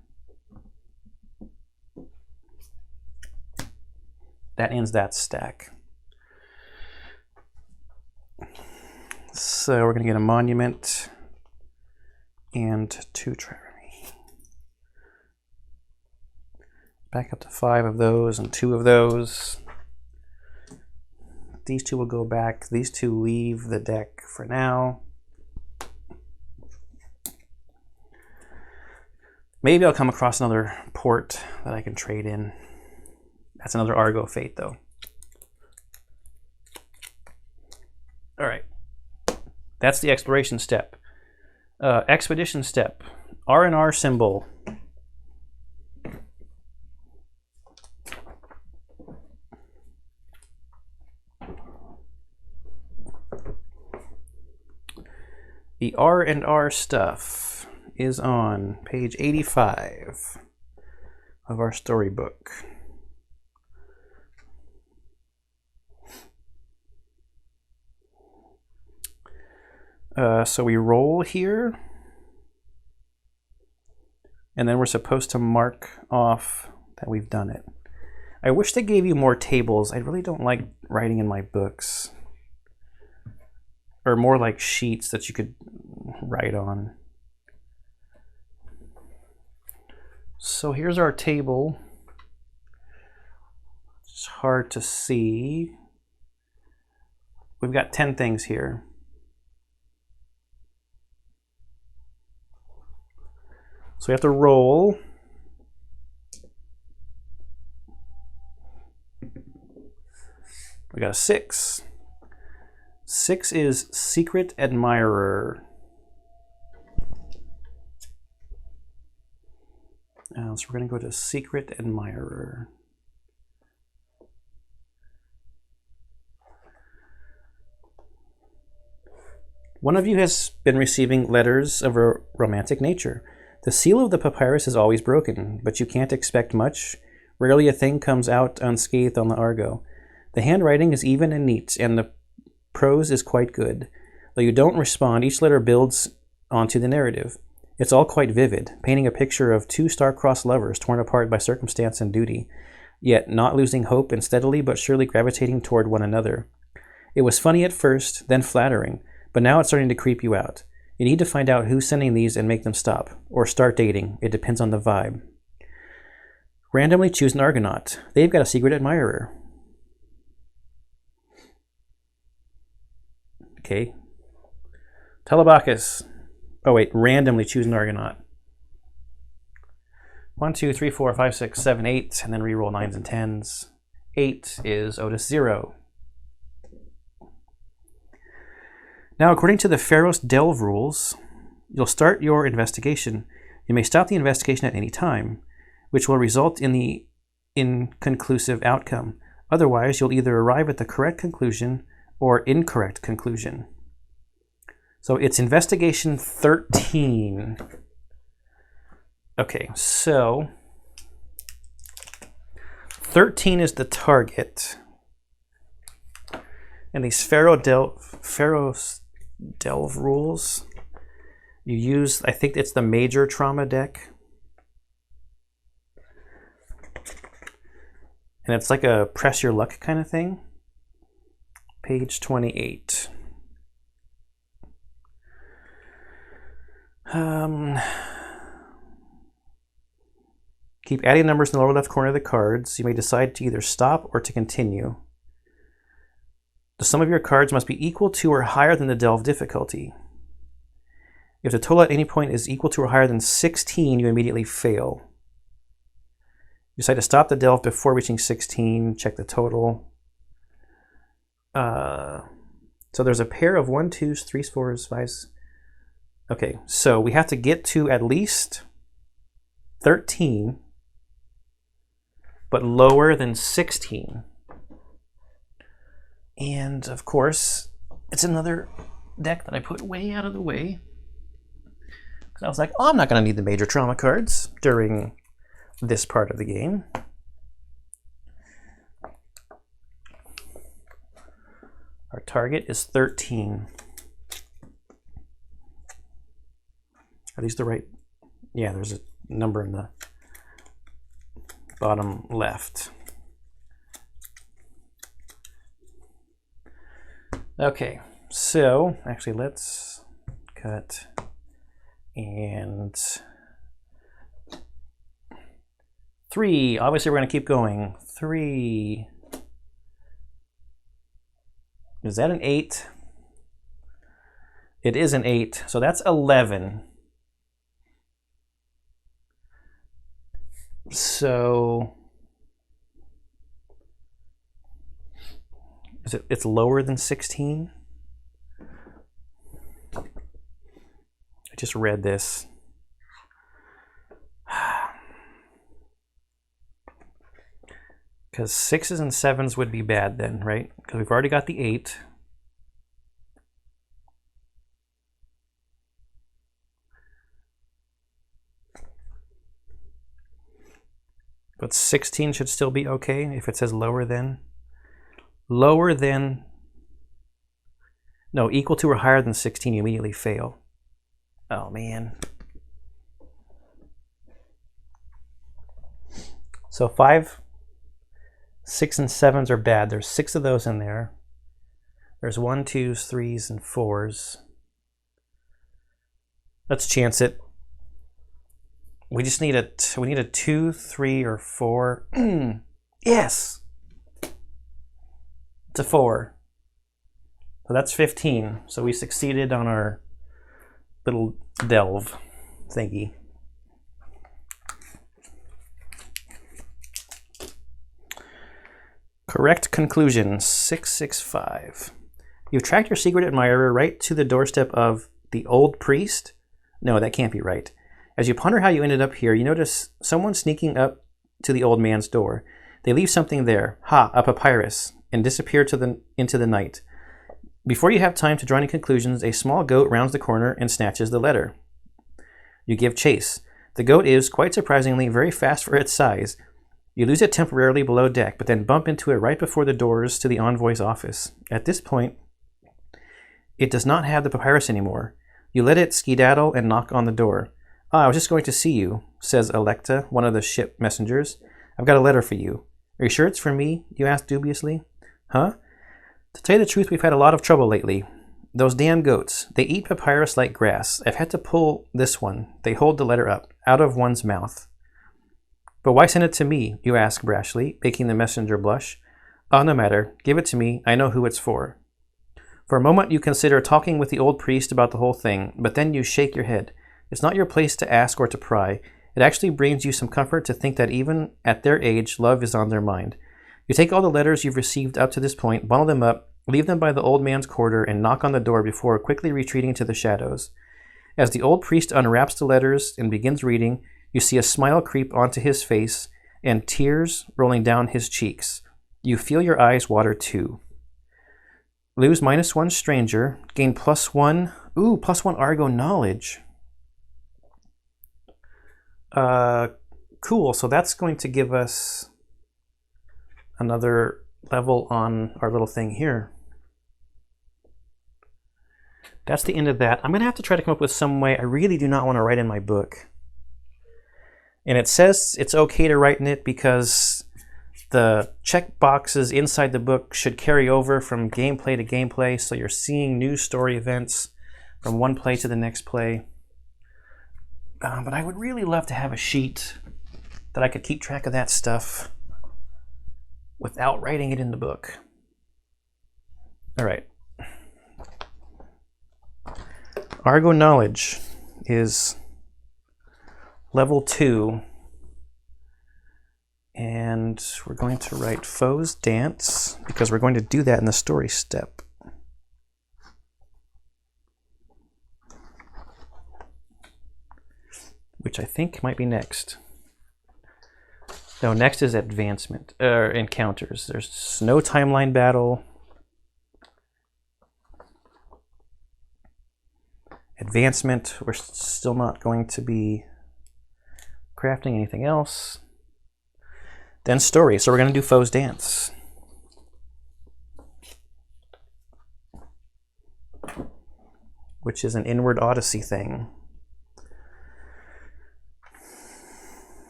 That ends that stack. So we're going to get a monument and 2 traitors. Back up to 5 of those and 2 of those. These 2 will go back. These 2 leave the deck for now. Maybe I'll come across another port that I can trade in. That's another Argo Fate, though. All right. That's the exploration step. Expedition step. R&R symbol. The R&R stuff is on page 85 of our storybook. So we roll here, and then we're supposed to mark off that we've done it. I wish they gave you more tables. I really don't like writing in my books. Or more like sheets that you could write on. So here's our table. It's hard to see. We've got 10 things here. So we have to roll. We got a 6. 6 is Secret Admirer. So we're going to go to Secret Admirer. One of you has been receiving letters of a romantic nature. The seal of the papyrus is always broken, but you can't expect much. Rarely a thing comes out unscathed on the Argo. The handwriting is even and neat, and the prose is quite good. Though you don't respond, each letter builds onto the narrative. It's all quite vivid, painting a picture of 2 star-crossed lovers torn apart by circumstance and duty, yet not losing hope and steadily but surely gravitating toward one another. It was funny at first, then flattering, but now it's starting to creep you out. You need to find out who's sending these and make them stop, or start dating. It depends on the vibe. Randomly choose an Argonaut. They've got a secret admirer. Okay. Telebacchus. Oh wait, randomly choose an Argonaut. 1, 2, 3, 4, 5, 6, 7, 8, and then reroll 9s and 10s. 8 is Otis 0. Now, according to the Pharos Delve rules, you'll start your investigation. You may stop the investigation at any time. which will result in the inconclusive outcome. Otherwise, you'll either arrive at the correct conclusion or incorrect conclusion. So it's investigation 13. Okay, so 13 is the target. And these Pharaoh's Delve rules, you use, I think it's the major trauma deck. And it's like a press your luck kind of thing. Page 28. Keep adding numbers in the lower left corner of the cards. You may decide to either stop or to continue. The sum of your cards must be equal to or higher than the delve difficulty. If the total at any point is equal to or higher than 16, you immediately fail. You decide to stop the delve before reaching 16, check the total. So there's a pair of 1s, 2s, 3s, 4s, 5s. Okay, so we have to get to at least 13, but lower than 16. And of course, it's another deck that I put way out of the way. Because I was like, oh, I'm not going to need the major trauma cards during this part of the game. Our target is 13. Are these the right? Yeah, there's a number in the bottom left. Okay, so actually let's cut and 3. Obviously we're going to keep going. 3. Is that an 8? It is an 8, so that's 11. So it's lower than 16. I just read this. Because 6s and 7s would be bad then, right? Because we've already got the 8. But 16 should still be okay if it says lower than. Lower than, no, equal to or higher than 16, you immediately fail. Oh, man. So 5, 6, and 7s are bad. There's 6 of those in there. There's 1, 2s, 3s, and 4s. Let's chance it. We just need a 2, 3, or 4. Yes! It's a 4. So that's 15. So we succeeded on our little delve thingy. Correct conclusion, 665. You've tracked your secret admirer right to the doorstep of the old priest? No, that can't be right. As you ponder how you ended up here, you notice someone sneaking up to the old man's door. They leave something there, a papyrus, and disappear into the night. Before you have time to draw any conclusions, a small goat rounds the corner and snatches the letter. You give chase. The goat is, quite surprisingly, very fast for its size. You lose it temporarily below deck, but then bump into it right before the doors to the envoy's office. At this point, it does not have the papyrus anymore. You let it skedaddle and knock on the door. I was just going to see you, says Electa, one of the ship messengers. I've got a letter for you. Are you sure it's for me? You ask dubiously. Huh? To tell you the truth, we've had a lot of trouble lately. Those damn goats, they eat papyrus like grass. I've had to pull this one. They hold the letter up, out of one's mouth. But why send it to me, you ask brashly, making the messenger blush. Oh, no matter. Give it to me. I know who it's for. For a moment you consider talking with the old priest about the whole thing, but then you shake your head. It's not your place to ask or to pry. It actually brings you some comfort to think that even at their age, love is on their mind. You take all the letters you've received up to this point, bundle them up, leave them by the old man's quarter, and knock on the door before quickly retreating to the shadows. As the old priest unwraps the letters and begins reading, You see a smile creep onto his face and tears rolling down his cheeks. You feel your eyes water too. Lose -1 stranger, gain +1. Ooh, +1 Argo knowledge. Cool. So that's going to give us another level on our little thing here. That's the end of that. I'm going to have to try to come up with some way. I really do not want to write in my book. And it says it's okay to write in it because the check boxes inside the book should carry over from gameplay to gameplay, so you're seeing new story events from one play to the next play. But I would really love to have a sheet that I could keep track of that stuff without writing it in the book. All right. Argo knowledge is level 2. And we're going to write Foe's Dance because we're going to do that in the story step. Which I think might be next. No, next is advancement, encounters. There's no timeline battle. Advancement, we're still not going to be crafting anything else. Then story, so we're going to do Foe's Dance. Which is an Inward Odyssey thing.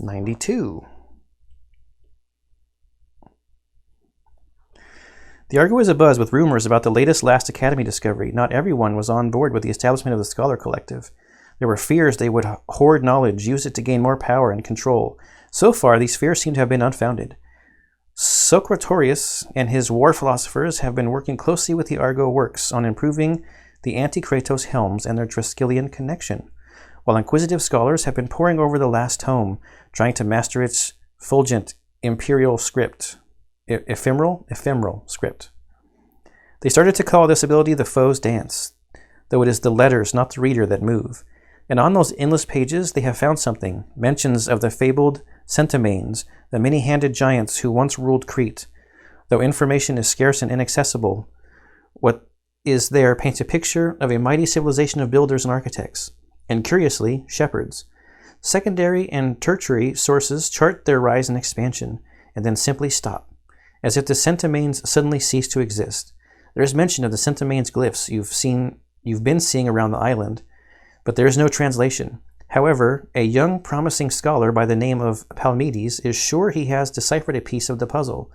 '92. The Argo is abuzz with rumors about the latest Last Academy discovery. Not everyone was on board with the establishment of the Scholar Collective. There were fears they would hoard knowledge, use it to gain more power and control. So far, these fears seem to have been unfounded. Socratorius and his war philosophers have been working closely with the Argo works on improving the anti-Kratos helms and their Triskelion connection, while inquisitive scholars have been poring over the last tome, trying to master its fulgent imperial script. Ephemeral script. They started to call this ability the Foe's Dance, though it is the letters, not the reader, that move. And on those endless pages, they have found something, mentions of the fabled Centimanes, the many-handed giants who once ruled Crete. Though information is scarce and inaccessible, what is there paints a picture of a mighty civilization of builders and architects, and curiously, shepherds. Secondary and tertiary sources chart their rise and expansion, and then simply stop, as if the Centimanes suddenly cease to exist. There is mention of the Centimanes glyphs you've been seeing around the island, but there is no translation. However, a young, promising scholar by the name of Palmedes is sure he has deciphered a piece of the puzzle.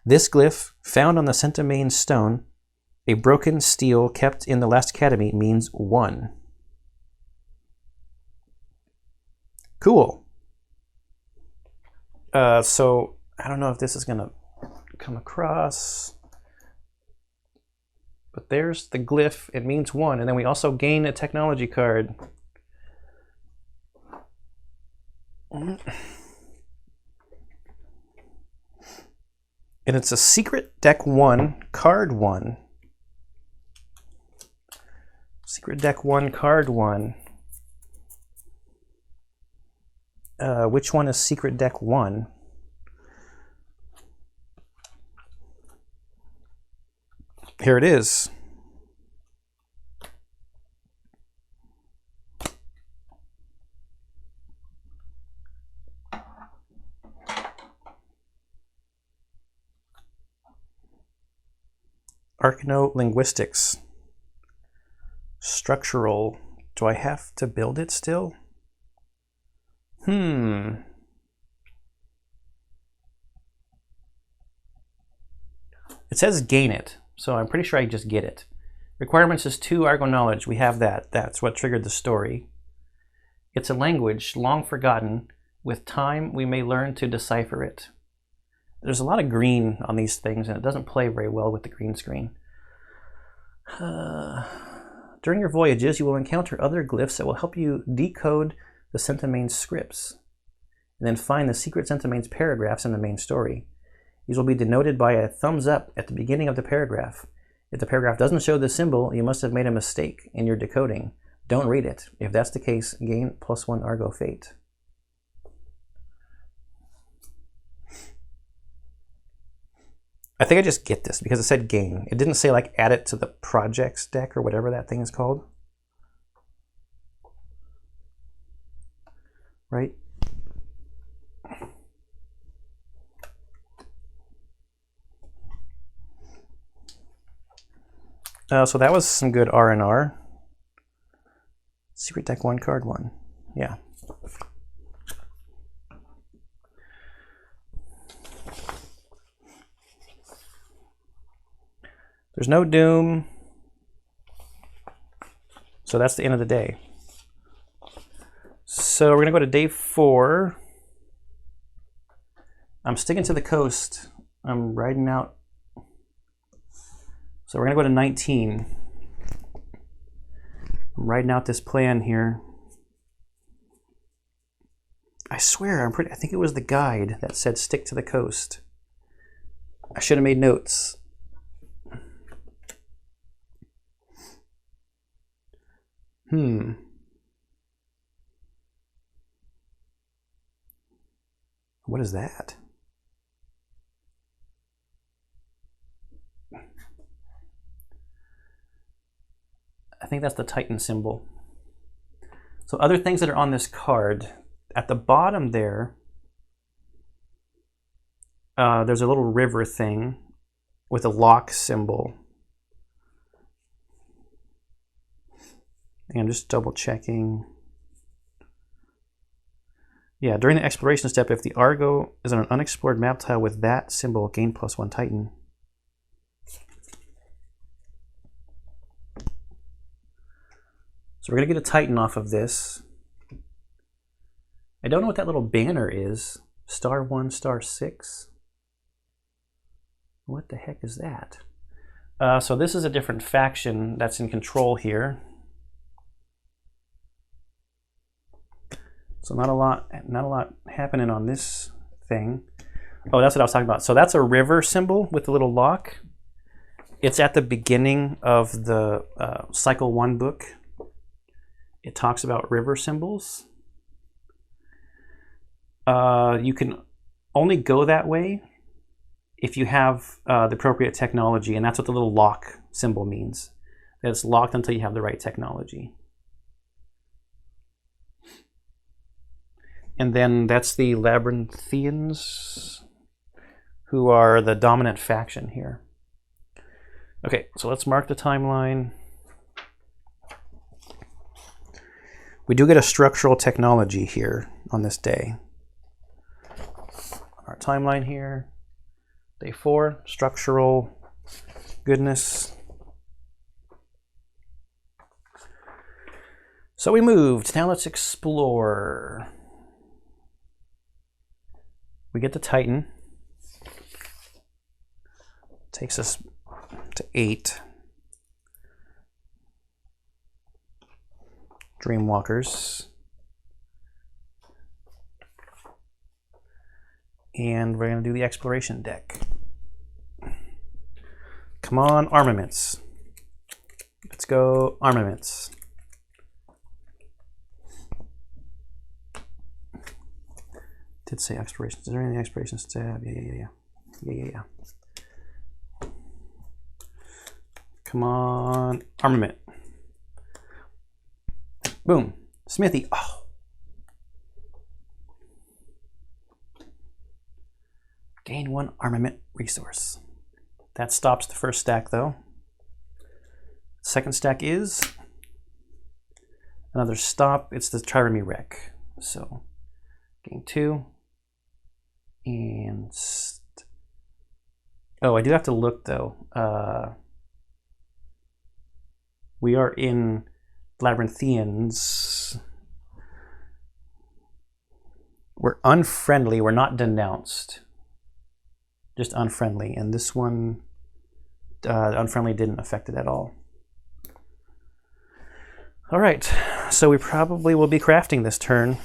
This glyph, found on the Centimanes stone, a broken steel kept in the Last Academy, means 1. Cool. So, I don't know if this is going to come across, but there's the glyph. It means 1, and then we also gain a technology card. And it's a secret deck 1, card 1. Secret deck 1, card 1. Which one is secret deck 1? Here it is. Arcano-linguistics. Structural. Do I have to build it still? It says gain it, so I'm pretty sure I just get it. Requirements is 2 Argo knowledge. We have that. That's what triggered the story. It's a language long forgotten. With time, we may learn to decipher it. There's a lot of green on these things, and it doesn't play very well with the green screen. During your voyages, you will encounter other glyphs that will help you decode the Centimanes scripts, and then find the secret Centimanes paragraphs in the main story. These will be denoted by a thumbs up at the beginning of the paragraph. If the paragraph doesn't show the symbol, you must have made a mistake in your decoding. Don't read it. If that's the case, gain +1 Argo Fate. I think I just get this because it said gain. It didn't say like add it to the projects deck or whatever that thing is called. Right? So that was some good R&R. Secret deck 1, card 1. Yeah. There's no Doom. So that's the end of the day. So we're going to go to day 4. I'm sticking to the coast. I'm riding out. So we're going to go to 19. I'm writing out this plan here. I swear, I think it was the guide that said stick to the coast. I should have made notes. What is that? I think that's the Titan symbol. So other things that are on this card, at the bottom there, there's a little river thing with a lock symbol. And I'm just double checking. Yeah, during the exploration step, if the Argo is on an unexplored map tile with that symbol, gain +1 Titan. So we're going to get a Titan off of this. I don't know what that little banner is. *1, *6. What the heck is that? So this is a different faction that's in control here. So not a lot happening on this thing. Oh, that's what I was talking about. So that's a river symbol with a little lock. It's at the beginning of the Cycle 1 book. It talks about river symbols. You can only go that way if you have the appropriate technology, and that's what the little lock symbol means. That it's locked until you have the right technology. And then that's the Labyrinthians, who are the dominant faction here. Okay, so let's mark the timeline. We do get a structural technology here on this day. Our timeline here, day 4, structural goodness. So we moved. Now let's explore. We get the Titan. Takes us to 8. Dreamwalkers. And we're going to do the exploration deck. Come on, armaments. Let's go, armaments. Did say explorations. Is there any explorations tab? Yeah. Come on, armament. Boom. Smithy. Oh. Gain 1 armament resource. That stops the first stack though. Second stack is another stop. It's the Trireme wreck. So gain 2. And oh, I do have to look though. We are in Labyrinthians. We're unfriendly. We're not denounced. Just unfriendly. And this one, unfriendly didn't affect it at all. All right. So we probably will be crafting this turn.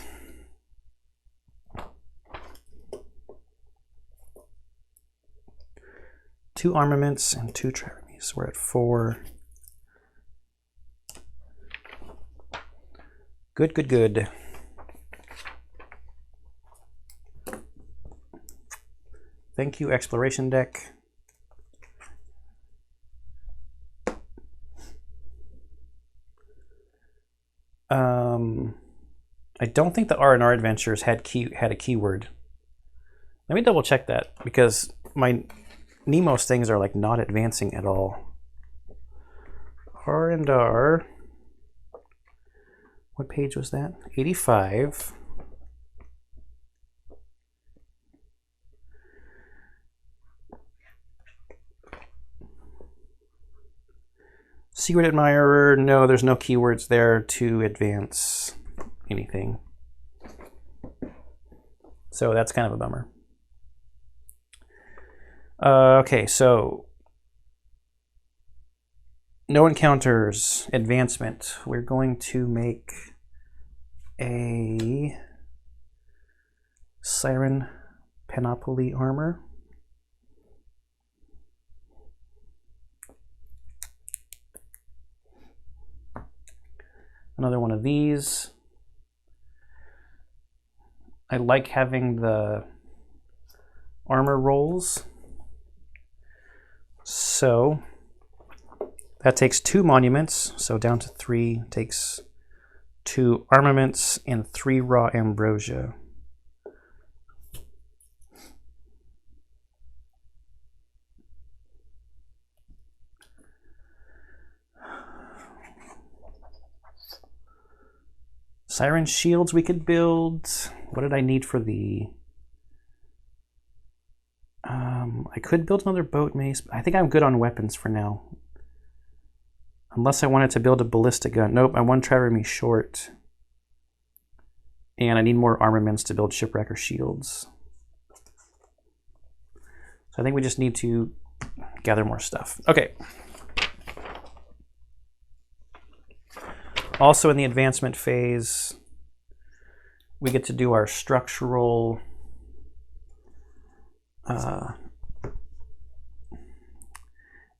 Two armaments and 2 Triremes. We're at 4. Good, good, good. Thank you, exploration deck. I don't think the R&R Adventures had a keyword. Let me double check that because my Nemo's things are like not advancing at all. R&R. What page was that? 85. Secret Admirer, no, there's no keywords there to advance anything. So that's kind of a bummer. Okay, so no encounters, advancement. We're going to make a Siren Panoply armor. Another one of these. I like having the armor rolls. So that takes 2 monuments, so down to 3, takes 2 armaments and 3 raw ambrosia. Siren shields we could build. What did I need for the... I could build another boat mace. I think I'm good on weapons for now. Unless I wanted to build a ballistic gun. Nope, I want Trevor me short. And I need more armaments to build shipwrecker shields. So I think we just need to gather more stuff. Okay. Also in the advancement phase, we get to do our structural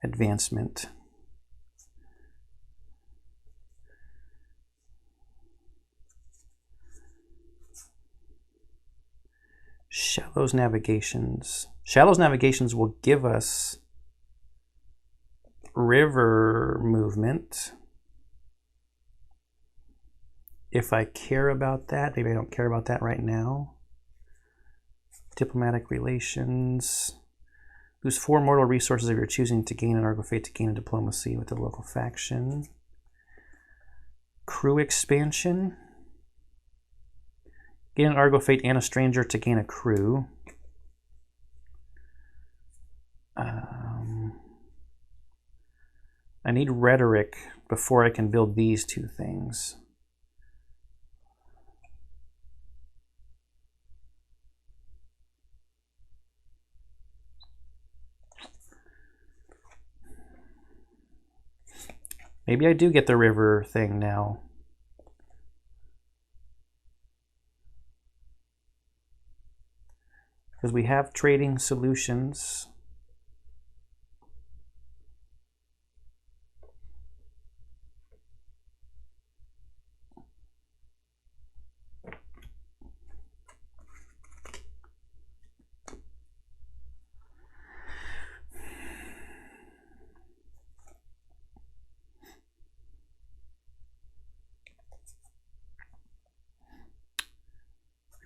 advancement. Shallows navigations. Shallows navigations will give us river movement. If I care about that, maybe I don't care about that right now. Diplomatic relations. Lose 4 mortal resources if you're choosing to gain an Argo Fate to gain a diplomacy with the local faction. Crew expansion. Gain an Argo Fate and a stranger to gain a crew. I need rhetoric before I can build these 2 things. Maybe I do get the river thing now. Because we have trading solutions.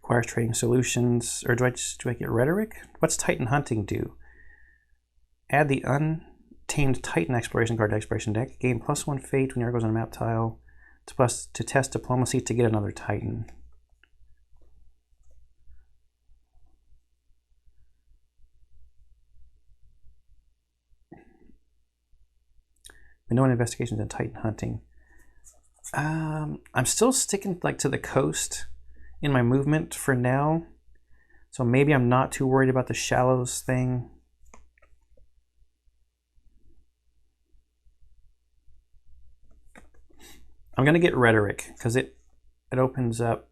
Requires trading solutions, or do I get rhetoric? What's Titan Hunting do? Add the Untamed Titan exploration card to exploration deck. Gain +1 fate when your goes on a map tile. To test diplomacy to get another Titan. Minoan investigations and Titan hunting. I'm still sticking like to the coast in my movement for now, so maybe I'm not too worried about the shallows thing. I'm gonna get rhetoric because it opens up.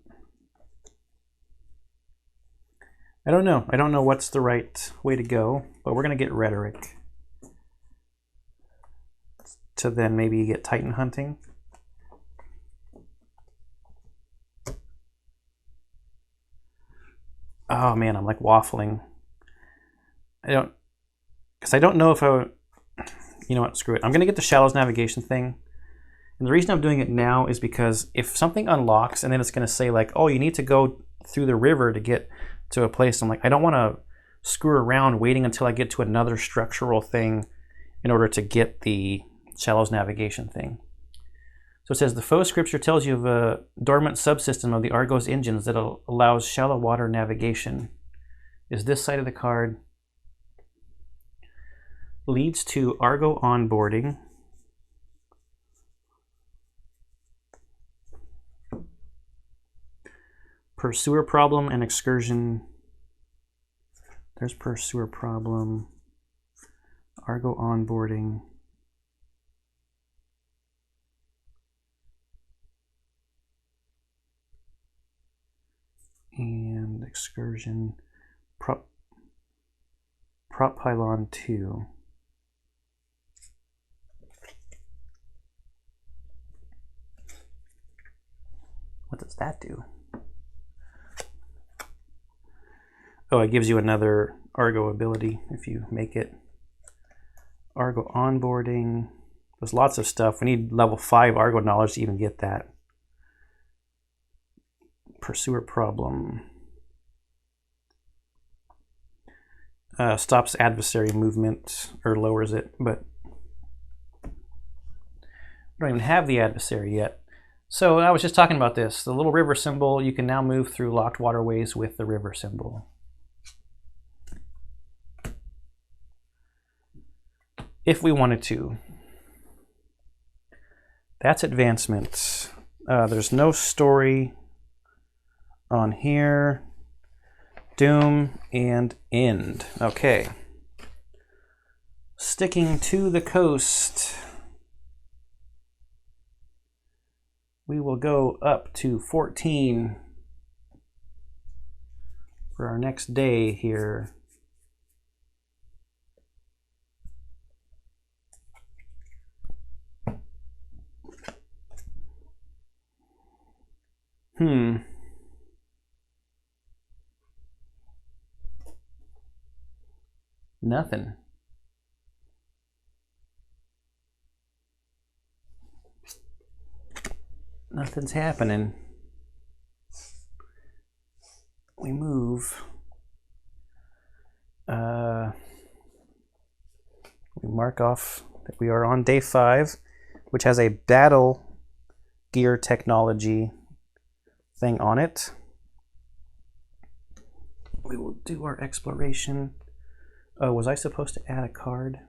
I don't know what's the right way to go, but we're gonna get rhetoric to then maybe get Titan hunting. Oh man, I'm like waffling. Because I don't know if you know what, screw it. I'm gonna get the shallows navigation thing. And the reason I'm doing it now is because if something unlocks and then it's gonna say like, oh, you need to go through the river to get to a place, I'm like, I don't wanna screw around waiting until I get to another structural thing in order to get the shallows navigation thing. So it says the faux scripture tells you of a dormant subsystem of the Argos engines that allows shallow water navigation. Is this side of the card. Leads to Argo onboarding. Pursuer problem and excursion. There's pursuer problem. Argo onboarding. And excursion. Prop pylon 2. What does that do? Oh, it gives you another Argo ability if you make it. Argo onboarding. There's lots of stuff. We need level 5 Argo knowledge to even get that. Pursuer problem. Stops adversary movement or lowers it, but we don't even have the adversary yet. So I was just talking about this. The little river symbol, you can now move through locked waterways with the river symbol. If we wanted to. That's advancement. There's no story on here. Doom and end. Okay. Sticking to the coast. We will go up to 14 for our next day here. Nothing. Nothing's happening. We move. We mark off that we are on day 5, which has a battle gear technology thing on it. We will do our exploration. Oh, was I supposed to add a card?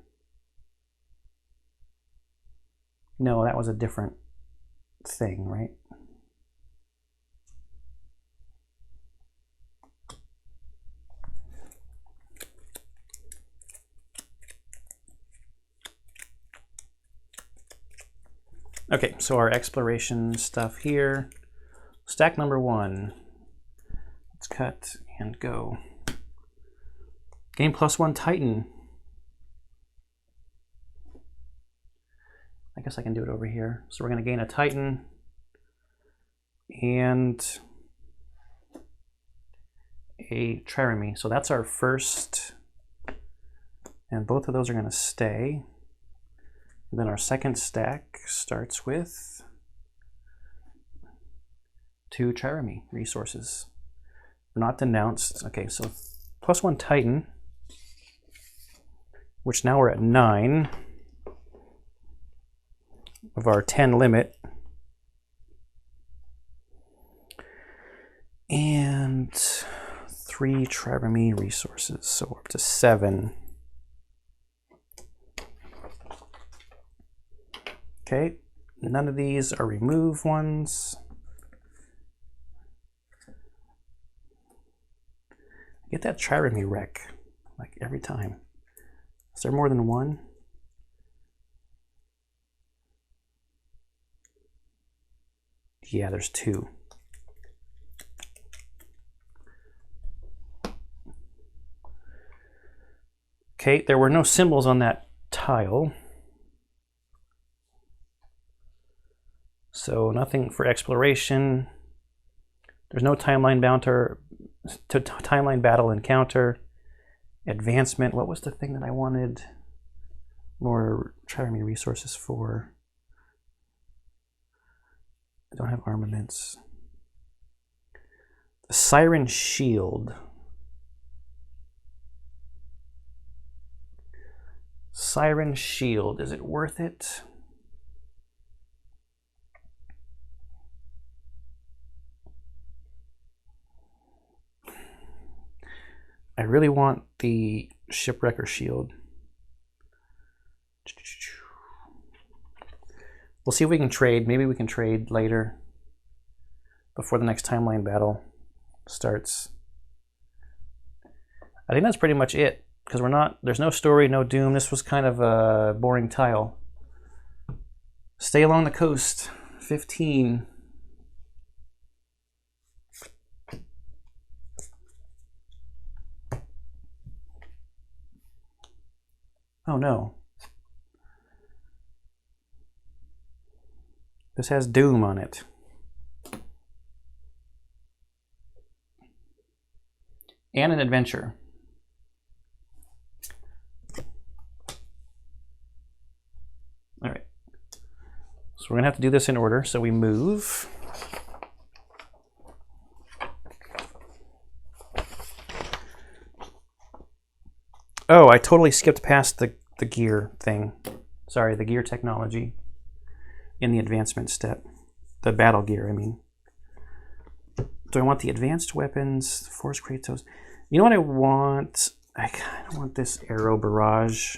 No, that was a different thing, right? Okay, so our exploration stuff here. Stack number 1. Let's cut and go. Gain +1 Titan. I guess I can do it over here. So we're going to gain a Titan and a Trireme. So that's our first, and both of those are going to stay. And then our second stack starts with 2 Trireme resources. Not denounced. Okay, so +1 Titan, which now we're at 9 of our 10 limit. And 3 Trireme resources, so we're up to 7. Okay, none of these are remove ones. Get that Trireme wreck, like every time. Is there more than one? Yeah, there's 2. Okay, there were no symbols on that tile. So nothing for exploration. There's no timeline timeline battle encounter, advancement. What was the thing that I wanted more trireme resources for? I don't have armaments. The Siren Shield. Siren Shield, is it worth it? I really want the Shipwrecker Shield. We'll see if we can trade. Maybe we can trade later before the next timeline battle starts. I think that's pretty much it, because there's no story, no doom. This was kind of a boring tile. Stay along the coast. 15. Oh no. This has doom on it. And an adventure. All right. So we're gonna have to do this in order. So we move. Oh, I totally skipped past the gear thing. Sorry, the gear technology in the advancement step. The battle gear, I mean. Do I want the advanced weapons, Force Kratos? You know what I want? I kind of want this arrow barrage.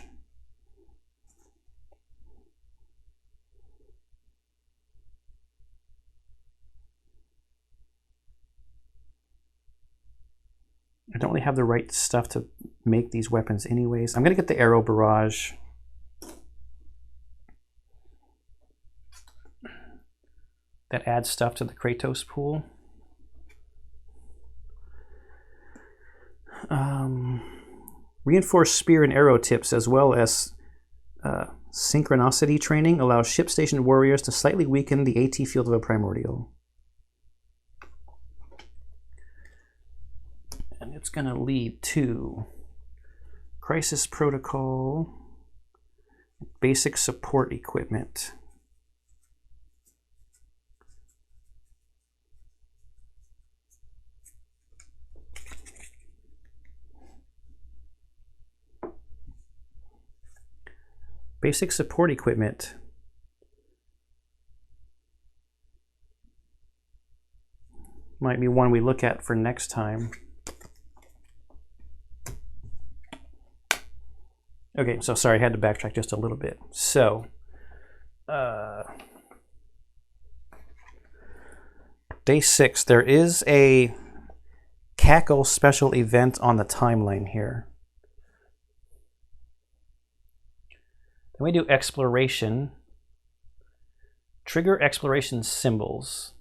I don't really have the right stuff to make these weapons anyways. I'm going to get the arrow barrage. That adds stuff to the Kratos pool. Reinforced spear and arrow tips, as well as synchronicity training, allows ship station warriors to slightly weaken the AT field of a primordial. And it's going to lead to crisis protocol, basic support equipment. Basic support equipment. Might be one we look at for next time. Okay, so sorry, I had to backtrack just a little bit. So, day 6, there is a Cackle special event on the timeline here. Then we do exploration. Trigger exploration symbols.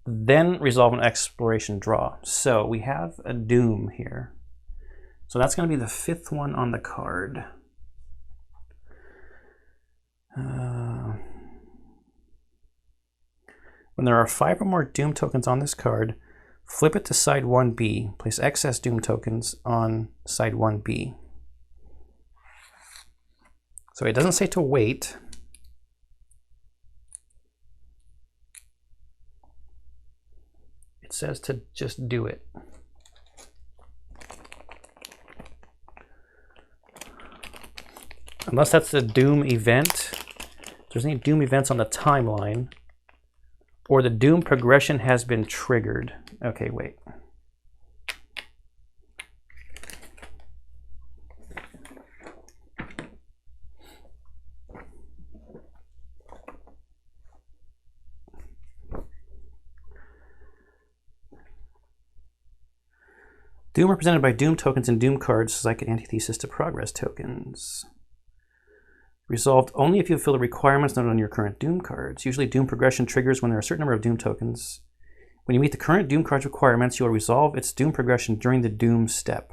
Then resolve an exploration draw. So we have a doom here. So that's going to be the 5th one on the card. When there are 5 or more doom tokens on this card, flip it to side 1B. Place excess doom tokens on side 1B. So it doesn't say to wait. It says to just do it. Unless that's the doom event. If there's any doom events on the timeline, or the doom progression has been triggered. Okay, wait. Doom represented by doom tokens and doom cards is like an antithesis to progress tokens. Resolved only if you fulfill the requirements noted on your current doom cards. Usually doom progression triggers when there are a certain number of doom tokens. When you meet the current doom card's requirements, you will resolve its doom progression during the doom step.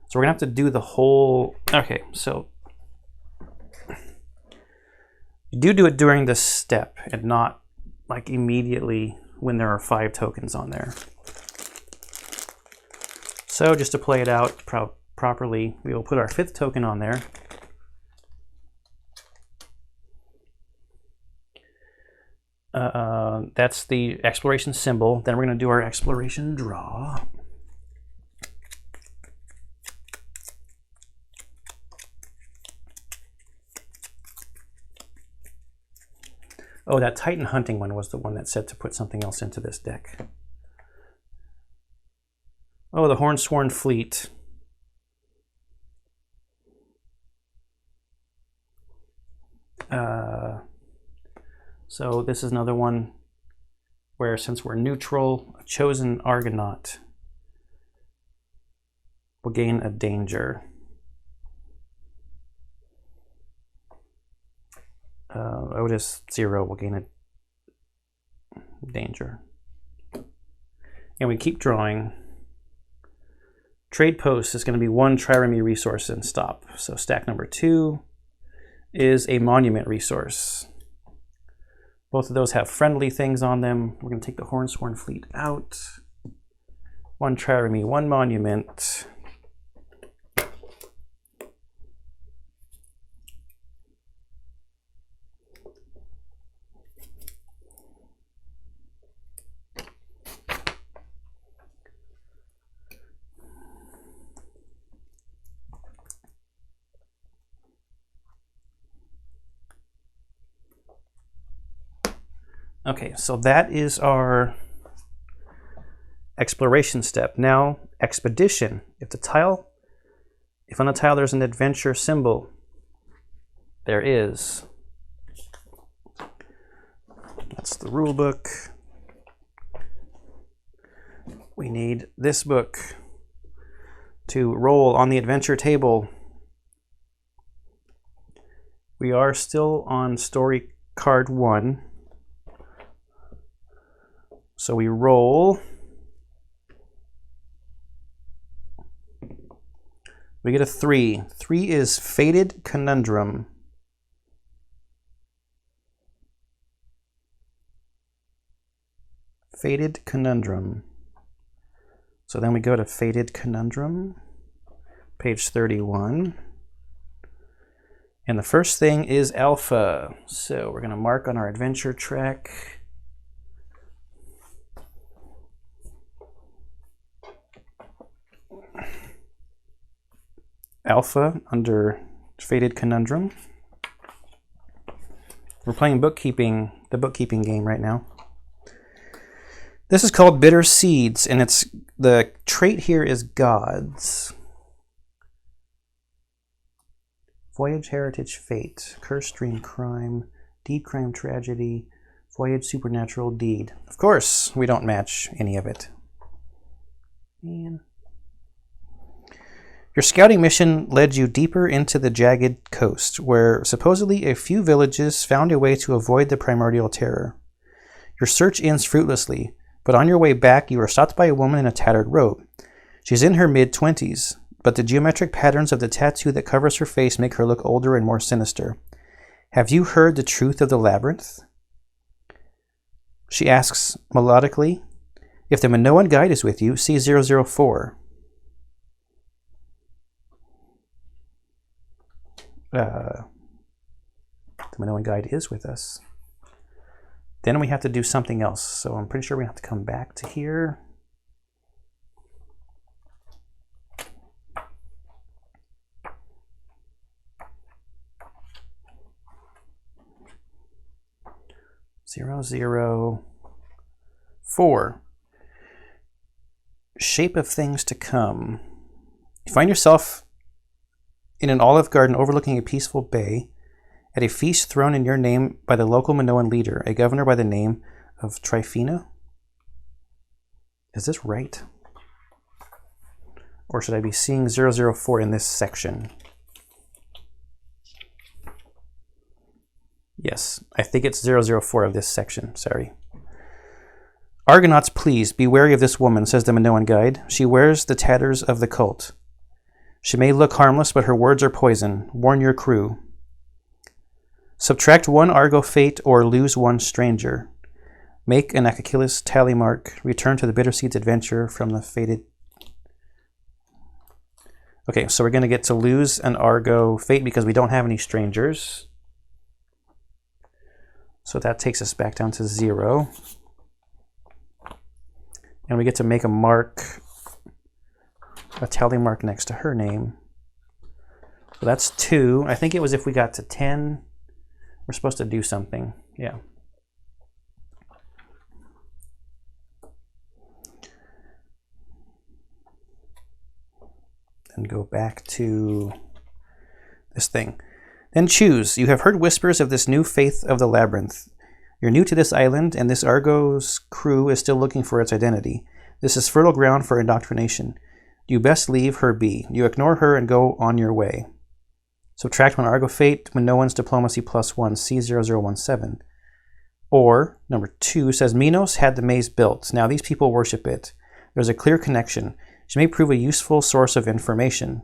So we're gonna have to do the whole, okay, so you do it during this step and not like immediately when there are 5 tokens on there. So just to play it out properly, we will put our 5th token on there. That's the exploration symbol. Then we're going to do our exploration draw. Oh, that Titan hunting one was the one that said to put something else into this deck. Oh, the Hornsworn Fleet. So this is another one where, since we're neutral, a chosen Argonaut will gain a danger. Otis 0 will gain a danger. And we keep drawing. Trade post is going to be 1 trireme resource and stop. So stack number 2 is a monument resource. Both of those have friendly things on them. We're going to take the Hornsworn Fleet out. 1 trireme, 1 monument. Okay, so that is our exploration step. Now, expedition. If on the tile there's an adventure symbol, there is. That's the rule book. We need this book to roll on the adventure table. We are still on story card 1. So we roll. We get a 3. 3 is Fated Conundrum. Fated Conundrum. So then we go to Fated Conundrum, page 31. And the first thing is Alpha. So we're going to mark on our adventure track. Alpha under Fated Conundrum. We're playing the bookkeeping game right now. This is called Bitter Seeds, and the trait here is Gods. Voyage, Heritage, Fate, Curse, Dream, Crime, Deed, Crime, Tragedy, Voyage, Supernatural, Deed. Of course, we don't match any of it. Man. Your scouting mission led you deeper into the jagged coast, where supposedly a few villages found a way to avoid the primordial terror. Your search ends fruitlessly, but on your way back you are stopped by a woman in a tattered robe. She's in her mid-20s, but the geometric patterns of the tattoo that covers her face make her look older and more sinister. Have you heard the truth of the labyrinth? She asks melodically. If the Minoan guide is with you, see 004. The Minoan guide is with us. Then we have to do something else. So I'm pretty sure we have to come back to here. Zero, 4. Shape of things to come. You find yourself in an olive garden overlooking a peaceful bay, at a feast thrown in your name by the local Minoan leader, a governor by the name of Tryphena. Is this right? Or should I be seeing 004 in this section? Yes, I think it's 004 of this section, sorry. Argonauts, please, be wary of this woman, says the Minoan guide. She wears the tatters of the cult. She may look harmless, but her words are poison. Warn your crew. Subtract 1 Argo fate or lose 1 stranger. Make an Achilles tally mark. Return to the Bitterseeds adventure from the fated. Okay, so we're going to get to lose an Argo fate because we don't have any strangers. So that takes us back down to 0. And we get to make a mark, a tally mark next to her name. So that's 2. I think it was if we got to 10, we're supposed to do something. Yeah. And go back to this thing. Then choose. You have heard whispers of this new faith of the labyrinth. You're new to this island, and this Argo's crew is still looking for its identity. This is fertile ground for indoctrination. You best leave her be. You ignore her and go on your way. Subtract 1 Argo fate when no one's diplomacy +1, C0017. Or, number 2 says, Minos had the maze built. Now these people worship it. There's a clear connection. She may prove a useful source of information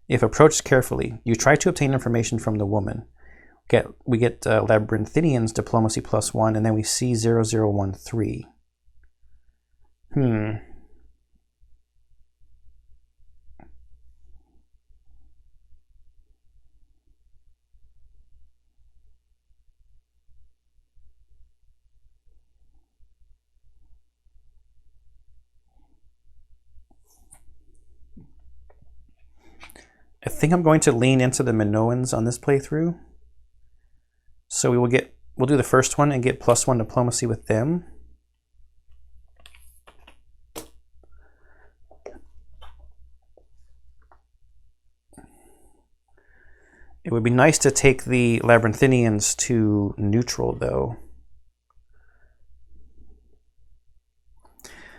if approached carefully. You try to obtain information from the woman. We get Labyrinthinian's diplomacy +1, and then we see 0013. I think I'm going to lean into the Minoans on this playthrough. So we'll do the first one and get +1 diplomacy with them. It would be nice to take the Labyrinthinians to neutral, though.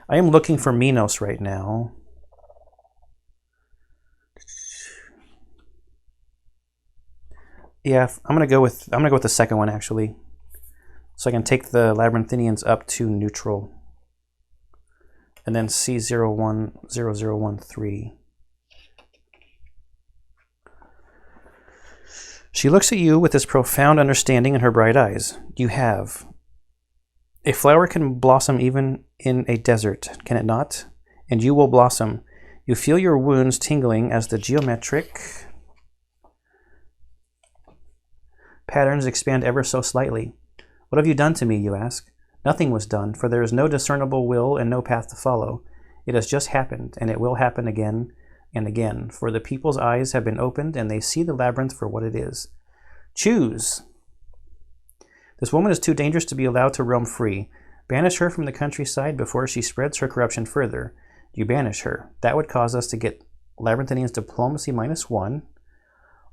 I am looking for Minos right now. Yeah, I'm gonna go with the second one actually, so I can take the Labyrinthinians up to neutral, and then C010013. She looks at you with this profound understanding in her bright eyes. You have. A flower can blossom even in a desert, can it not? And you will blossom. You feel your wounds tingling as the geometric patterns expand ever so slightly. What have you done to me, you ask? Nothing was done, for there is no discernible will and no path to follow. It has just happened, and it will happen again and again, for the people's eyes have been opened, and they see the labyrinth for what it is. Choose. This woman is too dangerous to be allowed to roam free. Banish her from the countryside before she spreads her corruption further. You banish her. That would cause us to get Labyrinthinians diplomacy -1.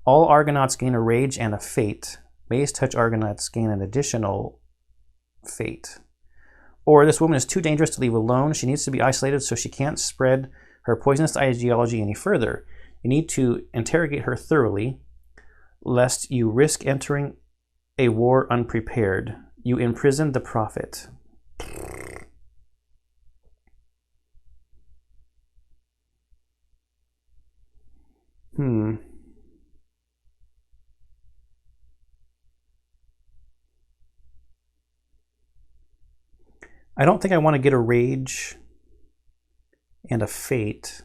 All Argonauts gain a rage and a fate. Maze touch Argonauts gain an additional fate. Or this woman is too dangerous to leave alone. She needs to be isolated so she can't spread her poisonous ideology any further. You need to interrogate her thoroughly, lest you risk entering a war unprepared. You imprison the prophet. I don't think I want to get a rage and a fate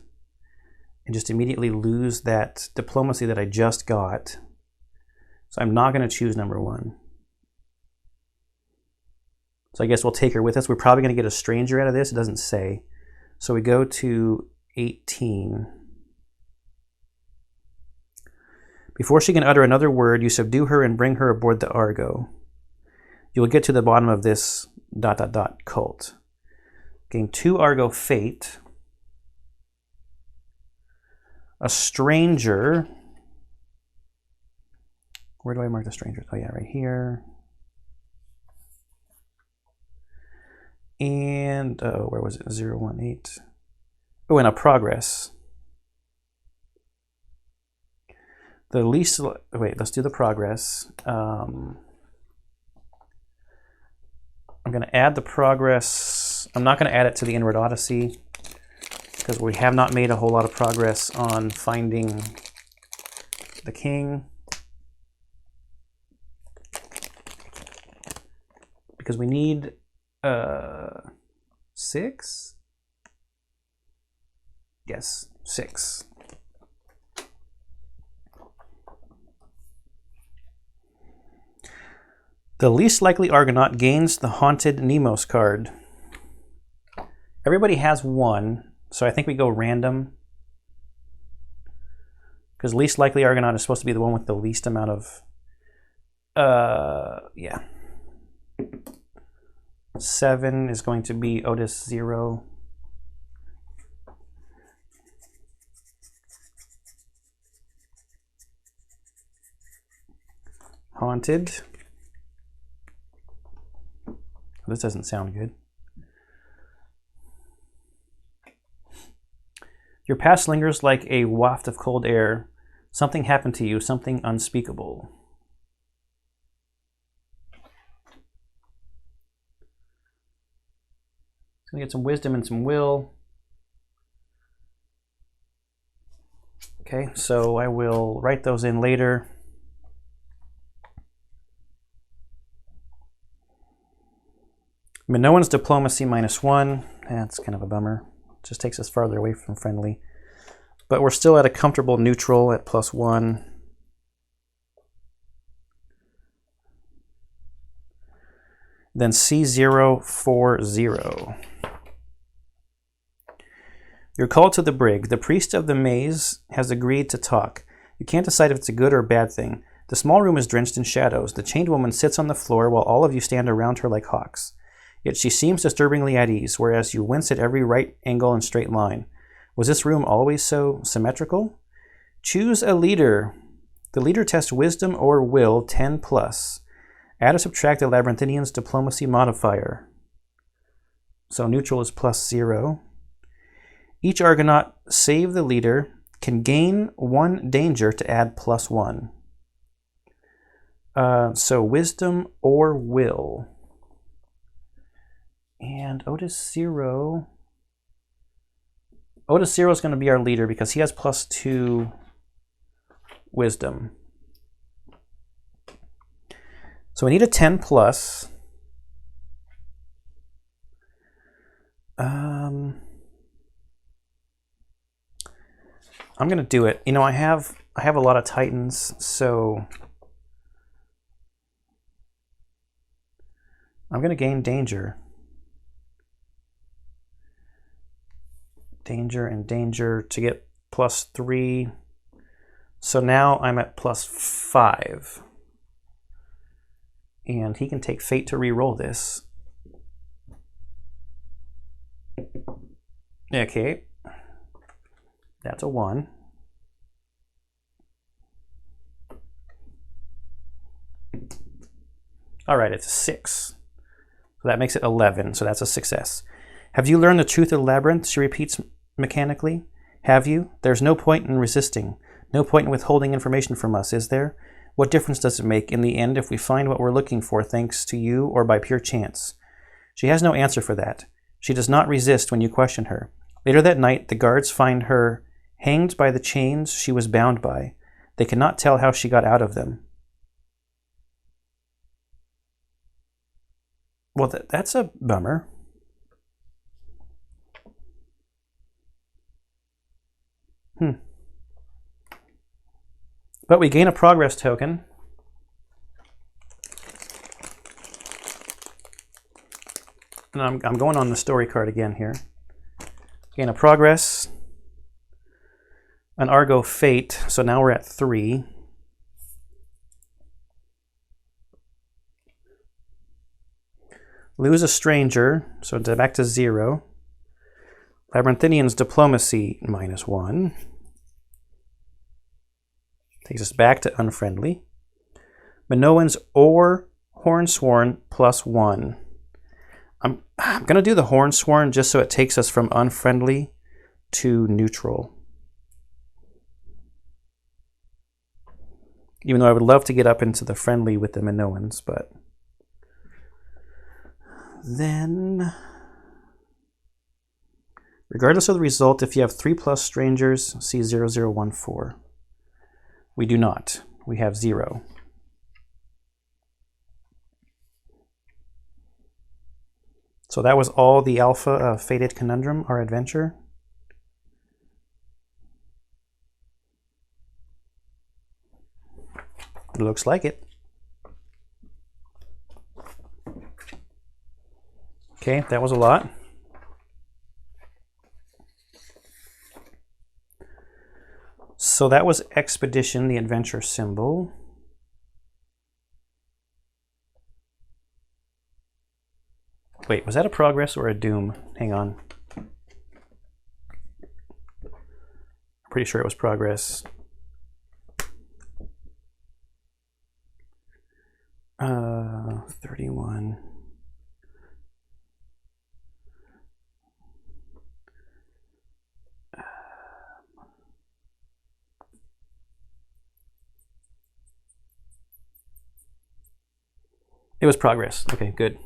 and just immediately lose that diplomacy that I just got. So I'm not going to choose number 1. So I guess we'll take her with us. We're probably going to get a stranger out of this. It doesn't say. So we go to 18. Before she can utter another word, you subdue her and bring her aboard the Argo. You will get to the bottom of this ... cult. Gain 2 Argo fate. A stranger. Where do I mark the strangers? Oh yeah, right here. And where was it? 018. Oh, and a progress. The least. Wait, let's do the progress. I'm going to add the progress. I'm not going to add it to the Inward Odyssey because we have not made a whole lot of progress on finding the king. Because we need 6? Yes, 6. The least likely Argonaut gains the Haunted Nemos card. Everybody has one, so I think we go random. Because least likely Argonaut is supposed to be the one with the least amount of... yeah. 7 is going to be Otis 0. Haunted. This doesn't sound good. Your past lingers like a waft of cold air. Something happened to you, something unspeakable. Gonna get some wisdom and some will. Okay, so I will write those in later. Minoan's diplomacy -1. That's kind of a bummer. Just takes us farther away from friendly. But we're still at a comfortable neutral at +1. Then C040. You're called to the brig. The priest of the maze has agreed to talk. You can't decide if it's a good or a bad thing. The small room is drenched in shadows. The chained woman sits on the floor while all of you stand around her like hawks. Yet she seems disturbingly at ease, whereas you wince at every right angle and straight line. Was this room always so symmetrical? Choose a leader. The leader tests wisdom or will 10+. Add or subtract the Labyrinthinian's diplomacy modifier. So neutral is +0. Each Argonaut, save the leader, can gain 1 danger to add +1. So wisdom or will. And Otis 0. Otis 0 is going to be our leader because he has +2 wisdom. So we need a 10+. I'm going to do it. You know, I have a lot of Titans, so I'm going to gain danger. Danger and danger to get +3. So now I'm at +5. And he can take fate to re-roll this. Okay. That's a 1. All right, it's a 6. So that makes it 11, so that's a success. Have you learned the truth of the labyrinth? She repeats mechanically. Have you? There's no point in resisting. No point in withholding information from us, is there? What difference does it make in the end if we find what we're looking for thanks to you or by pure chance? She has no answer for that. She does not resist when you question her. Later that night, the guards find her hanged by the chains she was bound by. They cannot tell how she got out of them. Well, that's a bummer. But we gain a progress token. And I'm going on the story card again here. Gain a progress. An Argo Fate. So now we're at 3. Lose a stranger. So back to 0. Labyrinthinian's diplomacy -1. Takes us back to unfriendly. Minoan's or Hornsworn +1. I'm going to do the Hornsworn just so it takes us from unfriendly to neutral. Even though I would love to get up into the friendly with the Minoans, but then, regardless of the result, if you have 3+ strangers, see 0014. We do not. We have 0. So that was all the alpha of Fated Conundrum, our adventure. Looks like it. Okay, that was a lot. So that was Expedition, the adventure symbol. Wait, was that a progress or a doom? Hang on. I'm pretty sure it was progress. 31. It was progress. Okay, good.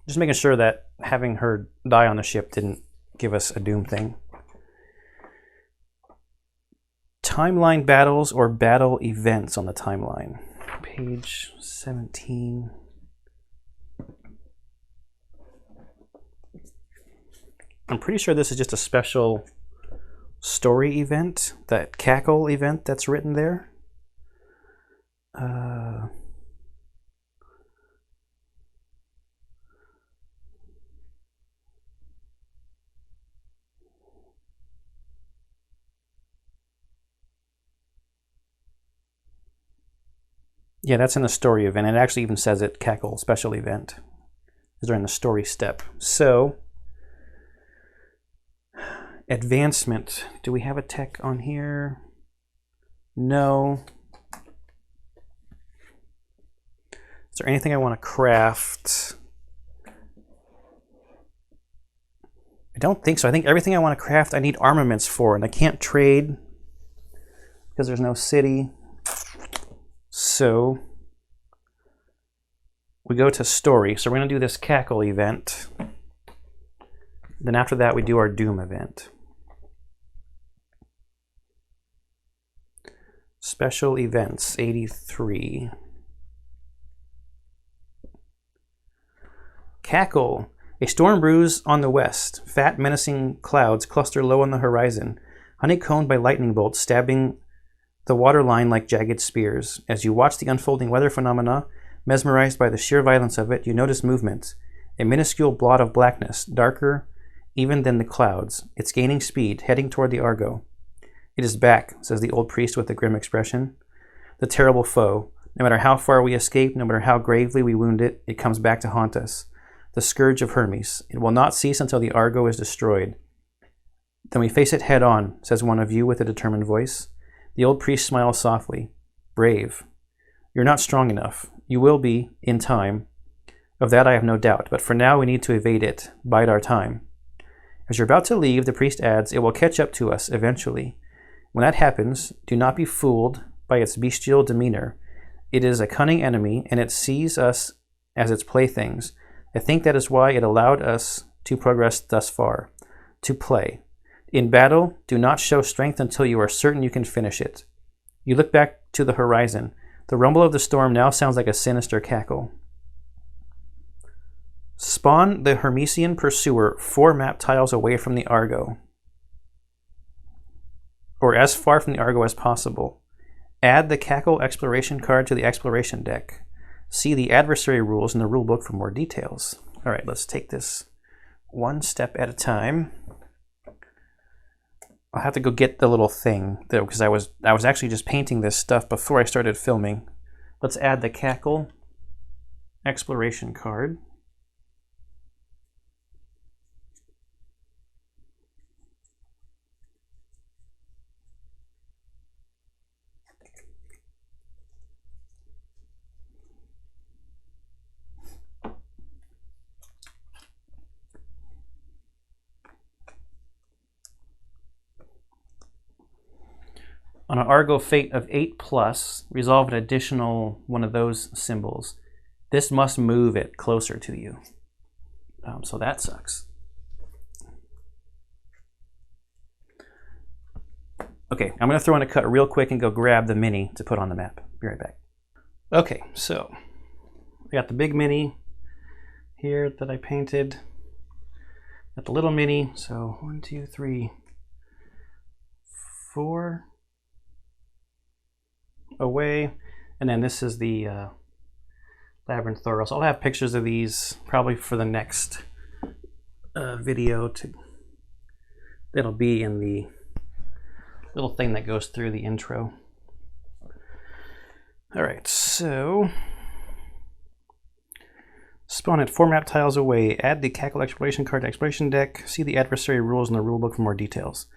Just making sure that having her die on the ship didn't give us a doom thing. Timeline battles or battle events on the timeline. Page 17. I'm pretty sure this is just a special story event, that cackle event that's written there. Yeah, that's in the story event. It actually even says it, cackle special event, is during the story step. So, advancement. Do we have a tech on here? No. Is there anything I want to craft? I don't think so. I think everything I want to craft I need armaments for, and I can't trade because there's no city. So we go to story. So we're going to do this cackle event. Then after that we do our doom event. Special events, 83. Cackle. A storm brews on the west. Fat, menacing clouds cluster low on the horizon, honeycombed by lightning bolts stabbing the waterline like jagged spears. As you watch the unfolding weather phenomena, mesmerized by the sheer violence of it, you notice movement. A minuscule blot of blackness, darker even than the clouds. It's gaining speed, heading toward the Argo. It is back, says the old priest with a grim expression. The terrible foe. No matter how far we escape, no matter how gravely we wound it, it comes back to haunt us. The scourge of Hermes. It will not cease until the Argo is destroyed. Then we face it head on, says one of you with a determined voice. The old priest smiles softly. Brave. You're not strong enough. You will be, in time. Of that I have no doubt, but for now we need to evade it, bide our time. As you're about to leave, the priest adds, it will catch up to us, eventually. When that happens, do not be fooled by its bestial demeanor. It is a cunning enemy, and it sees us as its playthings. I think that is why it allowed us to progress thus far. To play. In battle, do not show strength until you are certain you can finish it. You look back to the horizon. The rumble of the storm now sounds like a sinister cackle. Spawn the Hermesian pursuer 4 map tiles away from the Argo, or as far from the Argo as possible. Add the Cackle exploration card to the exploration deck. See the adversary rules in the rulebook for more details. All right, let's take this one step at a time. I'll have to go get the little thing though, because I was actually just painting this stuff before I started filming. Let's add the Cackle exploration card. On an Argo fate of 8+, resolve an additional one of those symbols. This must move it closer to you. So that sucks. Okay, I'm going to throw in a cut real quick and go grab the mini to put on the map. Be right back. Okay, so we got the big mini. here that I painted. Got the little mini, so 1, 2, 3, 4 away. And then this is the Labyrinth Thoros. I'll have pictures of these probably for the next video. That'll be in the little thing that goes through the intro. All right, so spawn at 4 map tiles away. Add the Cackle Exploration card to Exploration deck. See the adversary rules in the rulebook for more details.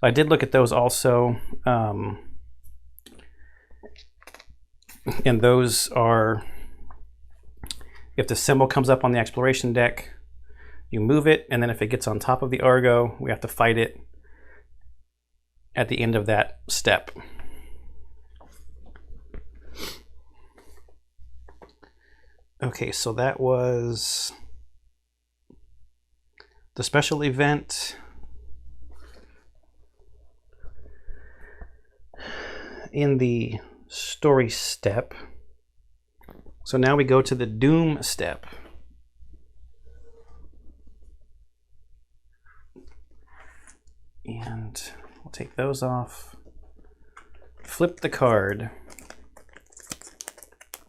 I did look at those also. And those are, if the symbol comes up on the Exploration deck, you move it, and then if it gets on top of the Argo, we have to fight it at the end of that step. Okay, so that was the special event. In the story step. So now we go to the Doom step. And we'll take those off. Flip the card.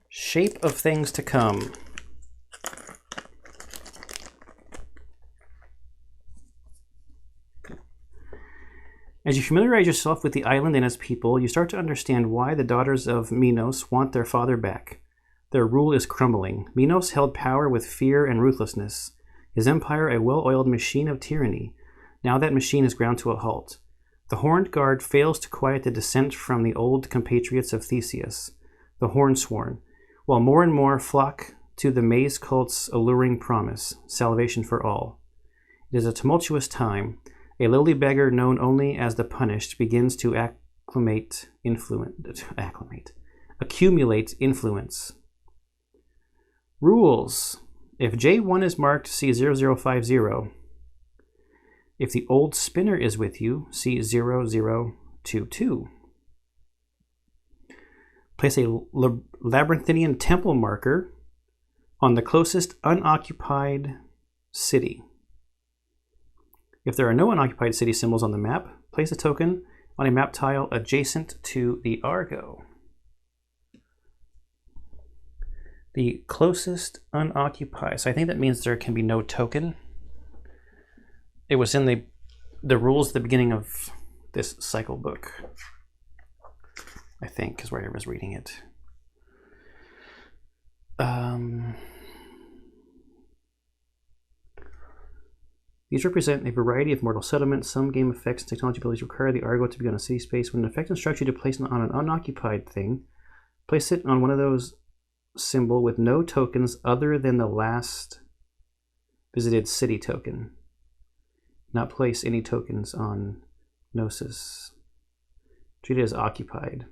Shape of things to come. As you familiarize yourself with the island and its people, you start to understand why the daughters of Minos want their father back. Their rule is crumbling. Minos held power with fear and ruthlessness, his empire a well-oiled machine of tyranny. Now that machine is ground to a halt. The Horned Guard fails to quiet the dissent from the old compatriots of Theseus, the Hornsworn, while more and more flock to the maze cult's alluring promise, salvation for all. It is a tumultuous time. A lowly beggar known only as the Punished begins to accumulate influence. Rules. If J1 is marked, see 0050. If the old spinner is with you, see 0022. Place a Labyrinthian temple marker on the closest unoccupied city. If there are no unoccupied city symbols on the map, place a token on a map tile adjacent to the Argo. The closest unoccupied. So I think that means there can be no token. It was in the rules at the beginning of this cycle book, I think, is where I was reading it. These represent a variety of mortal settlements. Some game effects and technology abilities require the Argo to be on a city space. When an effect instructs you to place it on an unoccupied thing, place it on one of those symbol with no tokens other than the last visited city token. Not place any tokens on Gnosis. Treat it as occupied.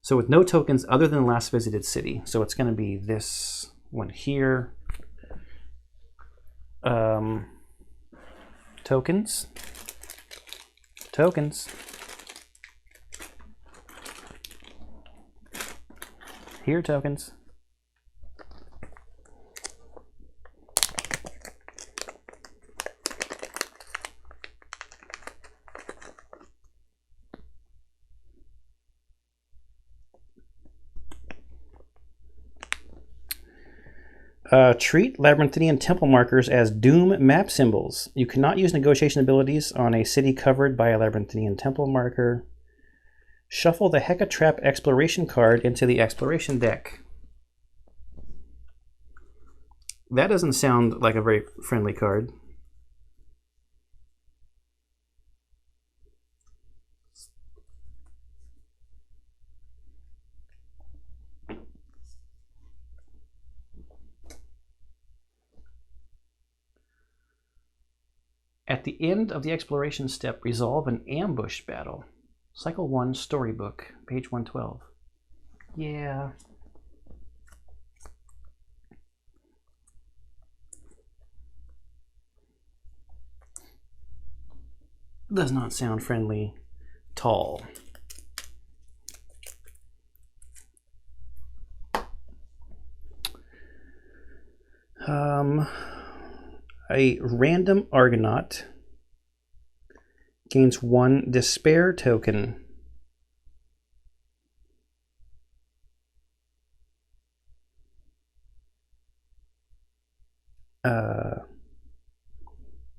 So with no tokens other than the last visited city. So it's going to be this one here. Tokens. Here, tokens. Treat Labyrinthian temple markers as Doom map symbols. You cannot use negotiation abilities on a city covered by a Labyrinthian temple marker. Shuffle the Hecatrap Exploration card into the Exploration deck. That doesn't sound like a very friendly card. At the end of the exploration step, resolve an ambush battle. Cycle 1 Storybook, page 112. Yeah. Does not sound friendly at all. a random Argonaut gains 1 despair token.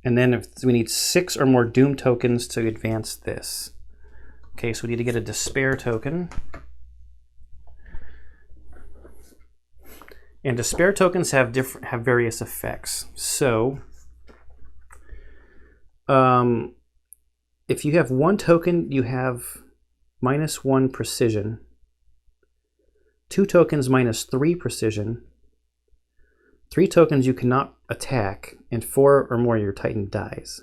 And then if we need 6 or more doom tokens to advance this. Okay, so we need to get a despair token. And despair tokens have various effects. So if you have 1 token, you have -1 precision. 2 tokens -3 precision. 3 tokens you cannot attack, and 4 or more your Titan dies.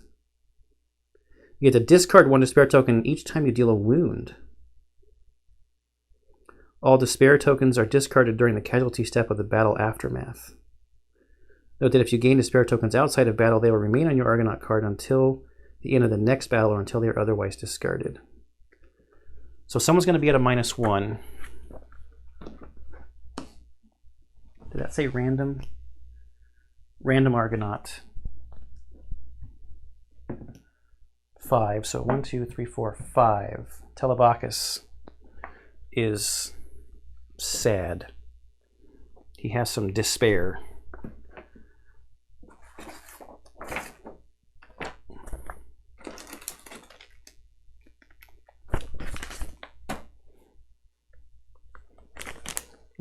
You get to discard 1 despair token each time you deal a wound. All despair tokens are discarded during the casualty step of the battle aftermath. Note that if you gain despair tokens outside of battle, they will remain on your Argonaut card until the end of the next battle or until they are otherwise discarded. So someone's going to be at a -1. Did that say random? Random Argonaut. 5. So 1, 2, 3, 4, 5. Telebacus is sad. He has some despair.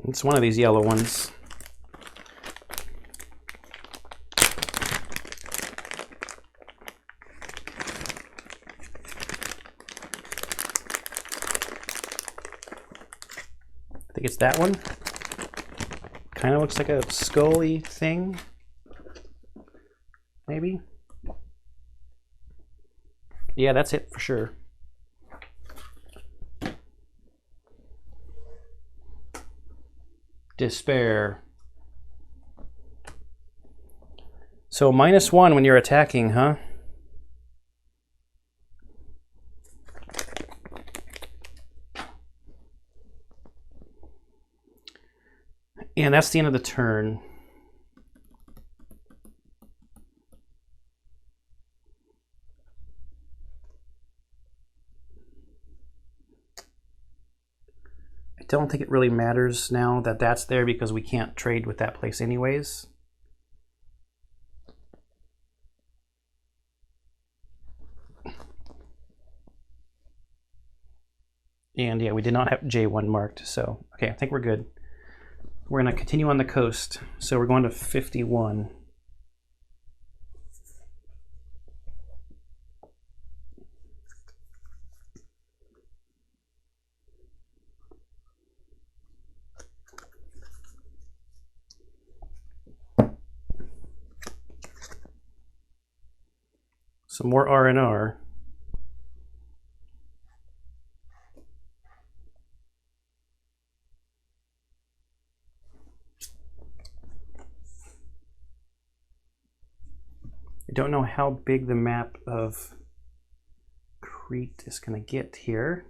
It's one of these yellow ones. I think it's that one. Kind of looks like a scully thing. Maybe. Yeah, that's it for sure. Despair. So -1 when you're attacking, huh? And that's the end of the turn. I don't think it really matters now that that's there because we can't trade with that place anyways. And yeah, we did not have J1 marked, so okay, I think we're good. We're going to continue on the coast, so we're going to 51. Some more R&R. I don't know how big the map of Crete is going to get here.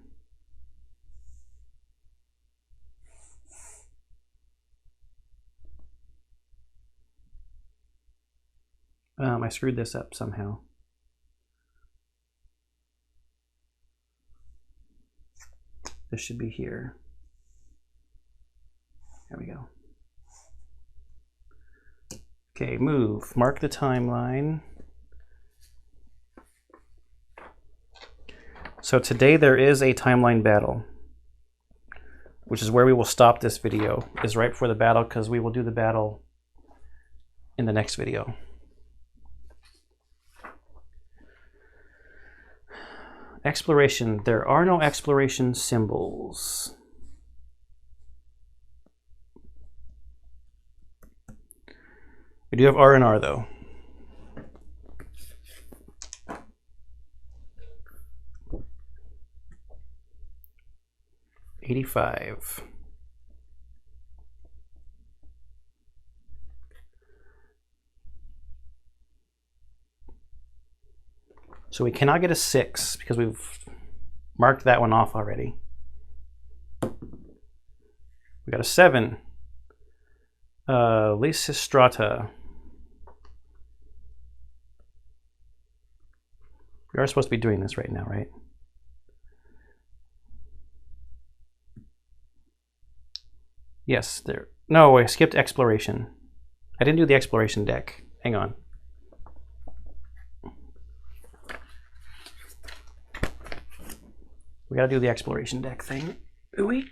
I screwed this up somehow. This should be here. There we go. Okay, move. Mark the timeline. So today there is a timeline battle, which is where we will stop this video, is right before the battle, because we will do the battle in the next video. Exploration. There are no exploration symbols. We do have R&R though. $85. So we cannot get a 6 because we've marked that one off already. We got a 7. Lysistrata. We are supposed to be doing this right now, right? Yes, there. No, I skipped exploration. I didn't do the exploration deck. Hang on. We gotta do the exploration deck thing. Ooh-wee.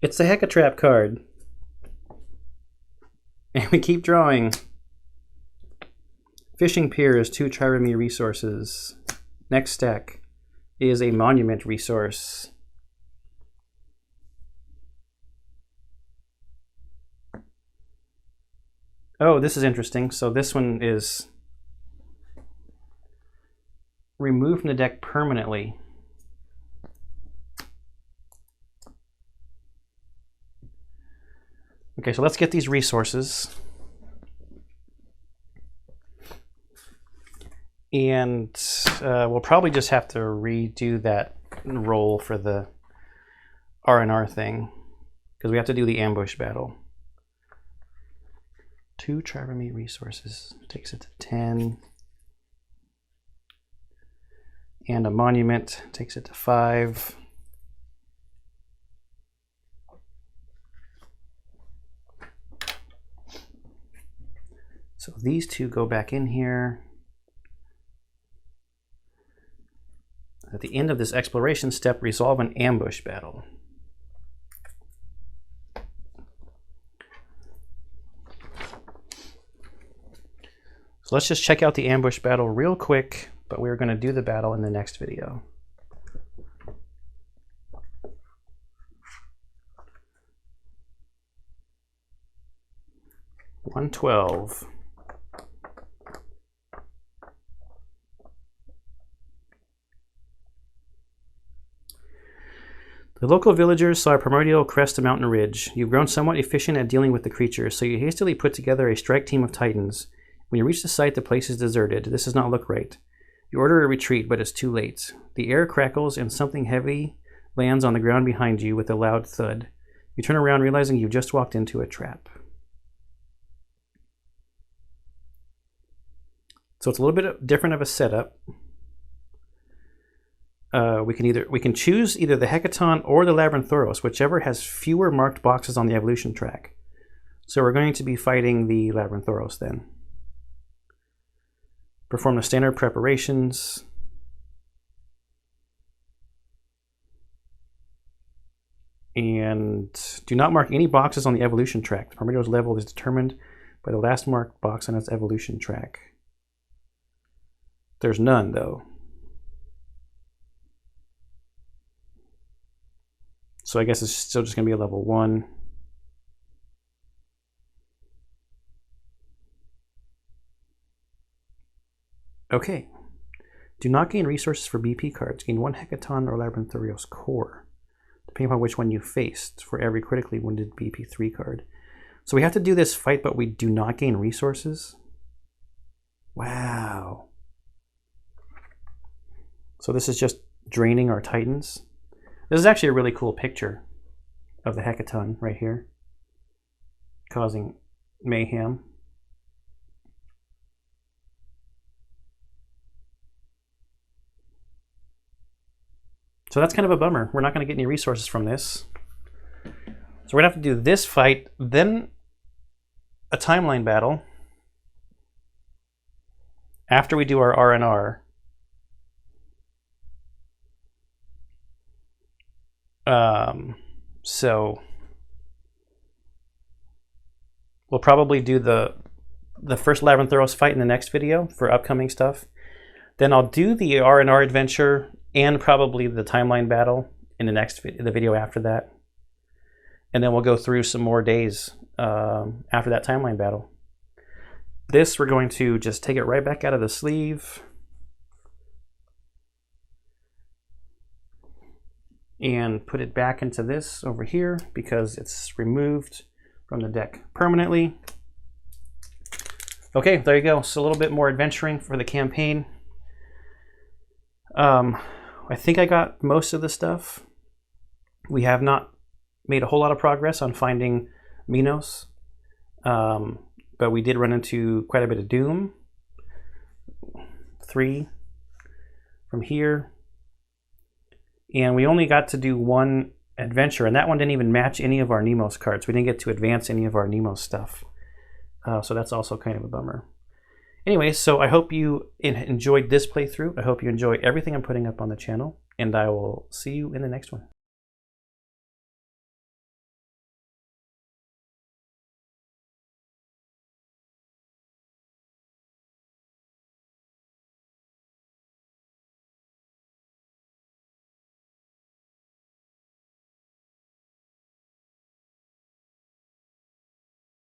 It's the Hecatrap card. And we keep drawing. Fishing Pier is 2 trireme resources. Next stack is a monument resource. Oh, this is interesting. So this one is removed from the deck permanently. Okay, so let's get these resources. And we'll probably just have to redo that roll for the R&R thing, because we have to do the ambush battle. 2 trireme resources takes it to 10. And a monument takes it to 5. So these 2 go back in here. At the end of this exploration step, resolve an ambush battle. So let's just check out the ambush battle real quick, but we're going to do the battle in the next video. $112. The local villagers saw a primordial crest a mountain ridge. You've grown somewhat efficient at dealing with the creatures, so you hastily put together a strike team of titans. When you reach the site, the place is deserted. This does not look right. You order a retreat, but it's too late. The air crackles and something heavy lands on the ground behind you with a loud thud. You turn around, realizing you've just walked into a trap. So it's a little bit different of a setup. We can choose either the Hecaton or the Labyrinthoros, whichever has fewer marked boxes on the evolution track. So we're going to be fighting the Labyrinthoros then. Perform the standard preparations. And do not mark any boxes on the evolution track. The Primordial's level is determined by the last marked box on its evolution track. There's none, though. So I guess it's still just going to be a level 1. Okay. Do not gain resources for BP cards. Gain 1 Hecaton or Labyrinthoros core, depending upon which one you faced, for every critically wounded BP3 card. So we have to do this fight, but we do not gain resources? Wow. So this is just draining our titans. This is actually a really cool picture of the Hecaton right here, causing mayhem. So that's kind of a bummer. We're not going to get any resources from this. So we're going to have to do this fight, then a timeline battle after we do our R&R. So we'll probably do the first Labyrinthoros fight in the next video for upcoming stuff. Then I'll do the R&R adventure and probably the timeline battle in the next the video after that. And then we'll go through some more days after that timeline battle. This, we're going to just take it right back out of the sleeve. And put it back into this over here because it's removed from the deck permanently. Okay, there you go. So a little bit more adventuring for the campaign. I think I got most of the stuff. We have not made a whole lot of progress on finding Minos, but we did run into quite a bit of Doom. 3 from here. And we only got to do one adventure, and that one didn't even match any of our Nemos cards. We didn't get to advance any of our Nemos stuff. So that's also kind of a bummer. Anyway, so I hope you enjoyed this playthrough. I hope you enjoy everything I'm putting up on the channel, and I will see you in the next one.